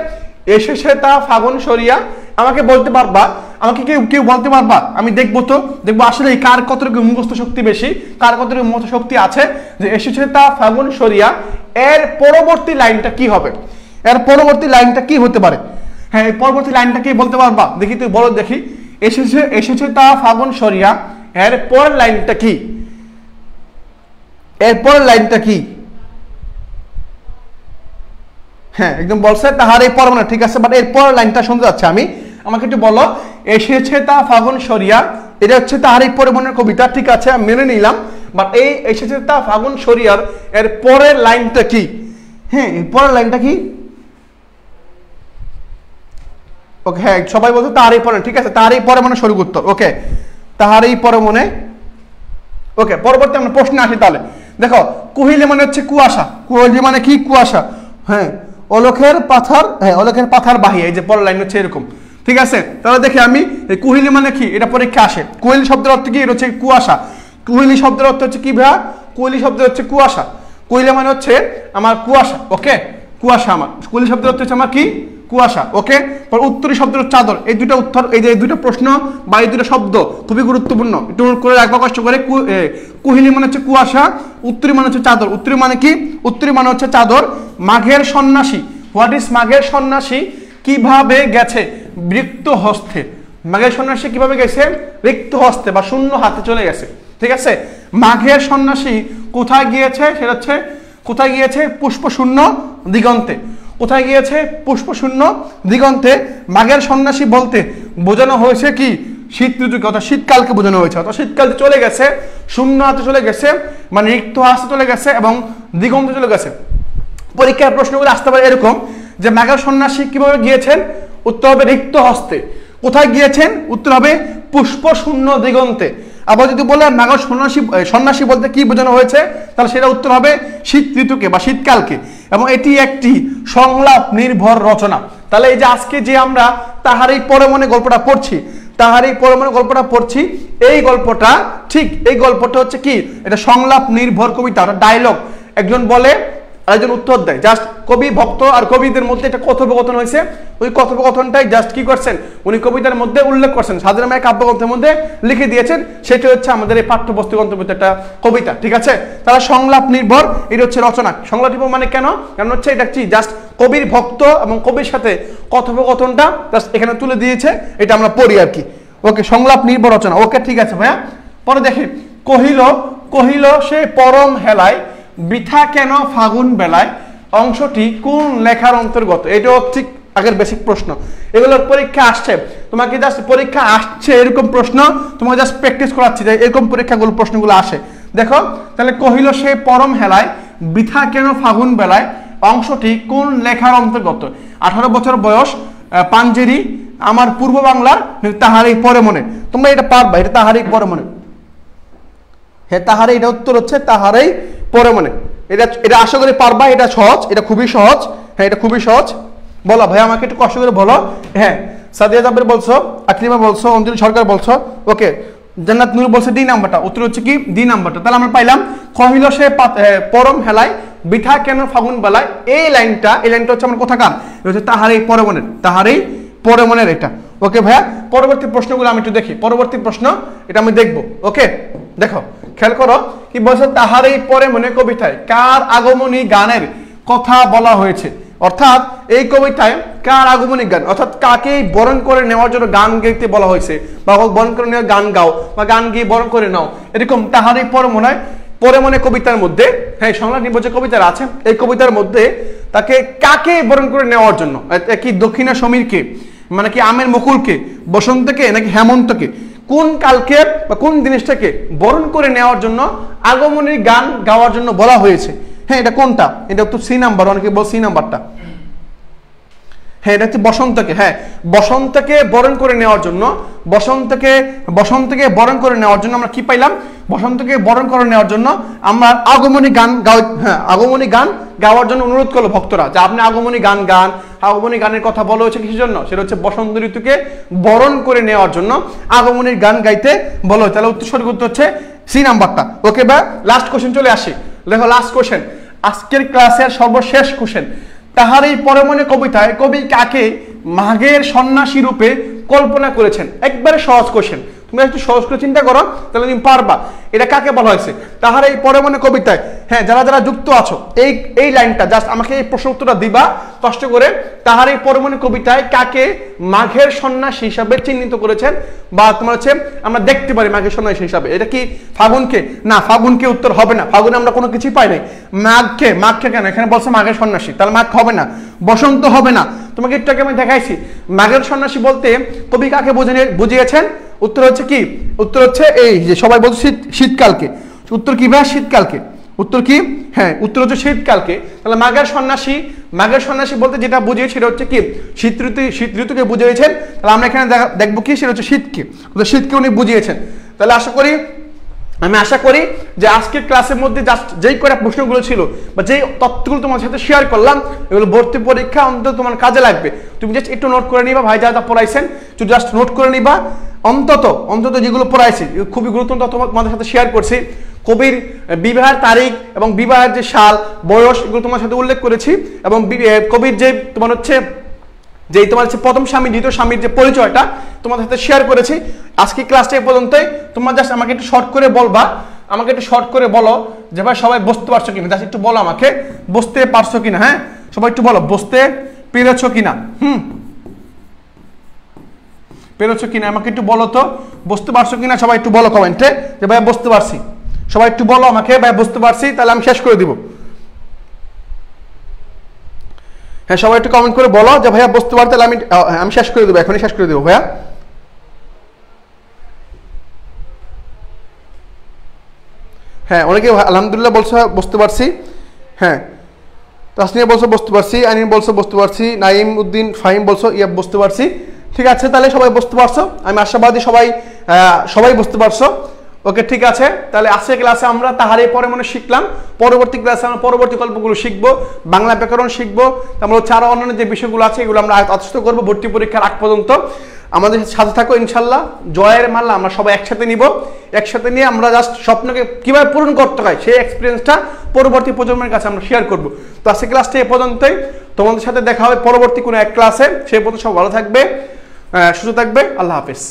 এসেছে তা ফাগুন সরিয়া। আমাকে বলতে পারবা আমাকে কেউ কেউ বলতে পারবা? আমি দেখবো আসলে কার কতটুকু মুখস্থ শক্তি বেশি, কার কতটুকু মুখস্থ শক্তি আছে, যে এসেছে তা ফাগুন সরিয়া এর পরবর্তী লাইনটা কি হবে, এর পরবর্তী লাইনটা কি হতে পারে? হ্যাঁ, এই পরবর্তী লাইনটা কি বলতে পারবা? দেখি, তুই বলো দেখি। এসেছে তা ফাগুন সরিয়া এর পরের লাইনটা কি? এর পরের লাইনটা কি? হ্যাঁ, একদম বলছে তাহার এই পরমনে, ঠিক আছে, বাট এর পরের লাইনটা শুনতে যাচ্ছে আমি, আমাকে একটু বলো। এসেছে তা ফাগুন সরিয়া, এটা হচ্ছে তাহার এই পরমনের কবিতা, ঠিক আছে, আমি মেনে নিলাম, বাট এই এসেছে তা ফাগুন সরিয়ার এর পরের লাইনটা কি? হ্যাঁ, এর পরের লাইনটা কি? ওকে, হ্যাঁ, সবাই বলতো তাহার এই পরে, ঠিক আছে, তাহার এই পরে মানে সঠিক উত্তর। ওকে, তাহার এই পরে মনে। ওকে, পরবর্তী আমরা প্রশ্নে আসি তাহলে। দেখো, কুহিলি মানে হচ্ছে কুয়াশা, কুহিলি মানে কি? কুয়াশা। হ্যাঁ, অলখের পাথার, হ্যাঁ, অলখের পাথার বাহি, এই যে পরের লাইন হচ্ছে এরকম, ঠিক আছে। তাহলে দেখি আমি, কুহিলি মানে কি, এটা পরীক্ষা আসে। কুহিলি শব্দের অর্থ কি? এটা হচ্ছে কুয়াশা। কুহিলি শব্দের অর্থ হচ্ছে কি ভাইয়া? কুহিলি শব্দ হচ্ছে কুয়াশা। কুহিলি মানে হচ্ছে আমার কুয়াশা। ওকে, কুয়াশা আমার, কুহিলি শব্দের অর্থ হচ্ছে আমার কি? কুয়াশা। ওকে, উত্তরী শব্দের চাদর। এই দুটো উত্তর, এই যে দুটো প্রশ্ন বা এই দুটো শব্দ খুবই গুরুত্বপূর্ণ, একটু নোট করে রাখবা কষ্ট করে। কুহিলি মানে হচ্ছে কুয়াশা, উত্তরী মানে হচ্ছে চাদর। উত্তরী মানে কি? উত্তরী মানে হচ্ছে চাদর। মাঘের সন্ন্যাসী, হোয়াট ইজ মাঘের সন্ন্যাসী? কিভাবে গেছে? রিক্ত হস্তে। মাঘের সন্ন্যাসী কিভাবে গেছে? রিক্ত হস্তে বা শূন্য হাতে চলে গেছে, ঠিক আছে। মাঘের সন্ন্যাসী কোথায় গিয়েছে? সেটা হচ্ছে কোথায় গিয়েছে? পুষ্প শূন্য দিগন্তে। কোথায় গিয়েছে? পুষ্প শূন্য দিগন্তে। মাঘের সন্ন্যাসী বলতে বোঝানো হয়েছে কি? শীত ঋতুকে, অর্থাৎ শীতকালকে বোঝানো হয়েছে, অর্থাৎ শীতকাল চলে গেছে, শূন্য হাতে চলে গেছে, মানে রিক্ত হাতে চলে গেছে এবং দিগন্তে চলে গেছে। পরীক্ষার প্রশ্নগুলো আসতে পারে এরকম যে মাঘের সন্ন্যাসী কিভাবে গিয়েছেন? উত্তর হবে রিক্ত হস্তে। কোথায় গিয়েছেন? উত্তর হবে পুষ্প শূন্য দিগন্তে। আবার যদি বলে মাঘের সন্ন্যাসী বলতে কি বোঝানো হয়েছে, তাহলে সেটা উত্তর হবে শীত ঋতুকে বা শীতকালকে, এবং এটি একটি সংলাপ নির্ভর রচনা। তাহলে এই যে আজকে যে আমরা তাহার এই পরে মনে গল্পটা পড়ছি, তাহার এই পরে মনে গল্পটা পড়ছি, এই গল্পটা ঠিক, এই গল্পটা হচ্ছে কি? এটা সংলাপ নির্ভর কবিতা, ডায়লগ। একজন বলে, আরেকজন উত্তর দেয়, জাস্ট কবি ভক্ত আর কবিদের মধ্যে একটা কথোপকথন হয়েছে, ওই কথোপকথনটাই জাস্ট কি করছেন, উনি কবিতার মধ্যে উল্লেখ করছেন, সাধারণ মায়ের কাব্যগ্রন্থের মধ্যে লিখে দিয়েছেন, সেটা হচ্ছে আমাদের এই পাঠ্যপুস্তক অন্তর্ভুক্ত একটা কবিতা, ঠিক আছে। তারা সংলাপ নির্ভর, এটা হচ্ছে রচনা। সংলাপ নির্ভর মানে কেন? কারণ হচ্ছে এটা কি, জাস্ট কবির ভক্ত এবং কবির সাথে কথোপকথনটা জাস্ট এখানে তুলে দিয়েছে, এটা আমরা পড়ি আর কি। ওকে, সংলাপ নির্ভর রচনা। ওকে, ঠিক আছে ভাইয়া। পরে দেখি, কহিল কহিল সে পরম হেলায় বৃথা কেন ফাগুন বেলায় অংশটি কোন লেখার অন্তর্গত? এটাও ঠিক আগের বেসিক প্রশ্ন, এগুলোর পরীক্ষা আসছে, তোমাকে জাস্ট পরীক্ষা আসছে এরকম প্রশ্ন, তোমাকে জাস্ট প্র্যাকটিস করাচ্ছি যে এরকম পরীক্ষাগুলো প্রশ্নগুলো আসে। দেখো তাহলে, কহিল সে পরম হেলায় বৃথা কেন ফাগুন বেলায় অংশটি কোন লেখার অন্তর্গত? 18 বছর বয়স, পাঞ্জেরি, আমার পূর্ব বাংলার, তাহারই পরে মনে। তোমরা এটা পারবা, এটা তাহারই পরে মনে। হ্যাঁ, তাহারই, এটা উত্তর হচ্ছে তাহারই পরে মনে। এটা আশা করি পারবা, এটা সহজ, এটা খুবই সহজ। হ্যাঁ, এটা খুবই সহজ। বলো ভাই, আমাকে একটু কষ্ট করে বলো। হ্যাঁ, সাদিয়া জাবের বলছো, আকলিমা বলছো, অঞ্জলি সরকার বলছো। ওকে, জান্নাত নূর বলছে ডি নাম্বারটা, উত্তর হচ্ছে কি? ডি নাম্বারটা। তাহলে আমরা পাইলাম, কহিল সে পরম হেলায় বৃথা কেন ফাগুন বেলায়, এই লাইনটা হচ্ছে আমার কোথাকার? এটা হচ্ছে তাহারই পরে মনের, তাহারই পরে মনের এটা। ওকে ভাইয়া, পরবর্তী প্রশ্নগুলো আমি একটু দেখি। পরবর্তী প্রশ্ন এটা আমি দেখবো। ওকে, দেখো, খেয়াল করো কি বলছে, তাহারই পরে মনে কবিতায় কার আগমনী গানের কথা বলা হয়েছে? অর্থাৎ এই কবিতায় কার আগমনী গান, অর্থাৎ কাকে বরণ করে নেওয়ার জন্য গান গাইতে বলা হয়েছে, বা বরণ করে নেওয়া গান গাও, বা গান গিয়ে বরণ করে নাও, এরকম তাহারই পরে মনে কবিতার মধ্যে, হ্যাঁ, সংলাপ নির্ভর যে কবিতার আছে, এই কবিতার মধ্যে তাকে কাকে বরণ করে নেওয়ার জন্য, কি দক্ষিণা সমীরকে, মানে কি আমের মুকুলকে, বসন্তকে, নাকি হেমন্তকে, কোন কালকে বা কোন জিনিসটাকে বরণ করে নেওয়ার জন্য আগমনী গান গাওয়ার জন্য বলা হয়েছে? হ্যাঁ, এটা কোনটা? এটা তো সি নাম্বার, অনেকে বল সি নাম্বারটা। হ্যাঁ, এটা হচ্ছে বসন্তকে। হ্যাঁ, বসন্তকে বরণ করে নেওয়ার জন্য, বসন্তকে বরণ করে নেওয়ার জন্য আমরা কি পাইলাম? বসন্তকে বরণ করে নেওয়ার জন্য আমরা আগমনী গান হ্যাঁ, আগমনী গান গাওয়ার জন্য অনুরোধ করলো ভক্তরা, যে আপনি আগমনী গান গান। আগমনী গানের কথা বলা হয়েছে কিসের জন্য? সেটা হচ্ছে বসন্ত ঋতুকে বরণ করে নেওয়ার জন্য আগমনীর গান গাইতে বলা হয়েছে। তাহলে সঠিক উত্তর হচ্ছে সি নাম্বারটা। ওকে বা, লাস্ট কোশ্চেন চলে আসি। দেখো, লাস্ট কোশ্চেন, আজকের ক্লাসের সর্বশেষ কোশ্চেন। তাহার এই পরে মনে কবিতায় কবি কাকে মাঘের সন্ন্যাসী রূপে কল্পনা করেছেন। একবারে সহজ কোশ্চেন, তুমি একটু সহজ করে চিন্তা করো, তাহলে তুমি পারবা। এটা কাকে বলা হয়েছে? তাহার এই পরে মনে কবিতায়, হ্যাঁ যারা যারা যুক্ত আছো এই লাইনটা জাস্ট আমাকে এই প্রশ্ন উত্তরটা দিবা কষ্ট করে। তাহার এই পরে মনে কবিতায় কাকে মাঘের সন্ন্যাসী হিসাবে চিহ্নিত করেছেন, বা তোমার হচ্ছে আমরা দেখতে পারি মাঘের সন্ন্যাসী হিসাবে? এটা কি ফাগুনকে? না, ফাগুনকে উত্তর হবে না, ফাগুনে আমরা কোনো কিছুই পাই নাই। মাঘকে কেন এখানে বলছে মাঘের সন্ন্যাসী, তাহলে মাঘ হবে না। বসন্ত হবে না। তোমাকে একটু আগে আমি দেখাইছি মাঘের সন্ন্যাসী বলতে কবি কাকে বুঝিয়েছেন? উত্তর হচ্ছে কি? উত্তর হচ্ছে এই যে সবাই বলছে শীতকালকে। উত্তর কি ভাই? শীতকালকে। উত্তর কি? হ্যাঁ, উত্তর হচ্ছে শীতকালকে। তাহলে মাঘের সন্ন্যাসী বলতে যেটা বুঝিয়ে সেটা হচ্ছে কি? শীত ঋতুকে বুঝিয়েছেন। তাহলে আমরা এখানে দেখবো কি? সেটা হচ্ছে শীতকে। শীতকে উনি বুঝিয়েছেন। তাহলে আমি আশা করি যে আজকের ক্লাসের মধ্যে জাস্ট যেই কটা প্রশ্নগুলো ছিল বা যেই তথ্যগুলো তোমার সাথে শেয়ার করলাম, এগুলো ভর্তি পরীক্ষা অন্তত তোমার কাজে লাগবে। তুমি জাস্ট একটু নোট করে নিবা, ভাই যা পড়াইছেন একটু জাস্ট নোট করে নিবা। অন্তত যেগুলো পড়াইছি খুবই গুরুত্বপূর্ণ তোমাদের সাথে শেয়ার করছি। কবির বিবাহের তারিখ এবং বিবাহের যে সাল, বয়স, এগুলো তোমার সাথে উল্লেখ করেছি। এবং কবির যে তোমার হচ্ছে প্রথম স্বামী দ্বিতীয় স্বামীর যে পরিচয়টা তোমাদের সাথে শেয়ার করেছি। আজকে ক্লাসটা এই পর্যন্তই। তোমরা জাস্ট আমাকে একটু শর্ট করে বলবা, আমাকে একটু শর্ট করে বলো যে ভাই সবাই বুঝতে পারছো কিনা। জাস্ট একটু বলো আমাকে বুঝতে পারছো কিনা। হ্যাঁ, সবাই একটু বলো বুঝতে পেরেছো কিনা। পেরেছো কিনা আমাকে একটু বলো তো, বুঝতে পারছো কিনা সবাই একটু বলো কমেন্টে যে ভাই বুঝতে পারছি। সবাই একটু বলো আমাকে ভাই বুঝতে পারছি, তাহলে আমি শেষ করে দিব। হ্যাঁ, সবাই একটু কমেন্ট করে বলো যে ভাইয়া বুঝতে পারো, তাহলে আমি শেষ করে দেবো, এখনই শেষ করে দেবো ভাইয়া। হ্যাঁ, অনেকে আলহামদুলিল্লাহ বলছো বুঝতে পারছি। হ্যাঁ, তাসনিয়া বলছো বুঝতে পারছি, আইনিন বলছো বুঝতে পারছি, নাইম উদ্দিন ফাহিম বলছো বুঝতে পারছি। ঠিক আছে, তাহলে সবাই বুঝতে পারছো, আমি আশাবাদী সবাই বুঝতে পারছো। ওকে, ঠিক আছে। তাহলে আজকের ক্লাসে আমরা তাহারে পরে মনে শিখলাম। পরবর্তী ক্লাসে আমরা পরবর্তী গল্পগুলো শিখবো, বাংলা ব্যাকরণ শিখবো। তারপর হচ্ছে আরো অন্যান্য যে বিষয়গুলো আছে এগুলো আমরা আয়ত্ত করবো ভর্তি পরীক্ষার আগ পর্যন্ত। আমাদের সাথে থাকো ইনশাল্লাহ। জয়ের মাল্লা আমরা সবাই একসাথে নিব। একসাথে নিয়ে আমরা জাস্ট স্বপ্নকে কিভাবে পূরণ করতে হয় সেই এক্সপিরিয়েন্সটা পরবর্তী প্রজন্মের কাছে আমরা শেয়ার করবো। তো আজকের ক্লাসটা এ পর্যন্তই। তোমাদের সাথে দেখা হবে পরবর্তী কোনো এক ক্লাসে। সেই পর্যন্ত সব ভালো থাকবে, সুস্থ থাকবে। আল্লাহ হাফেজ।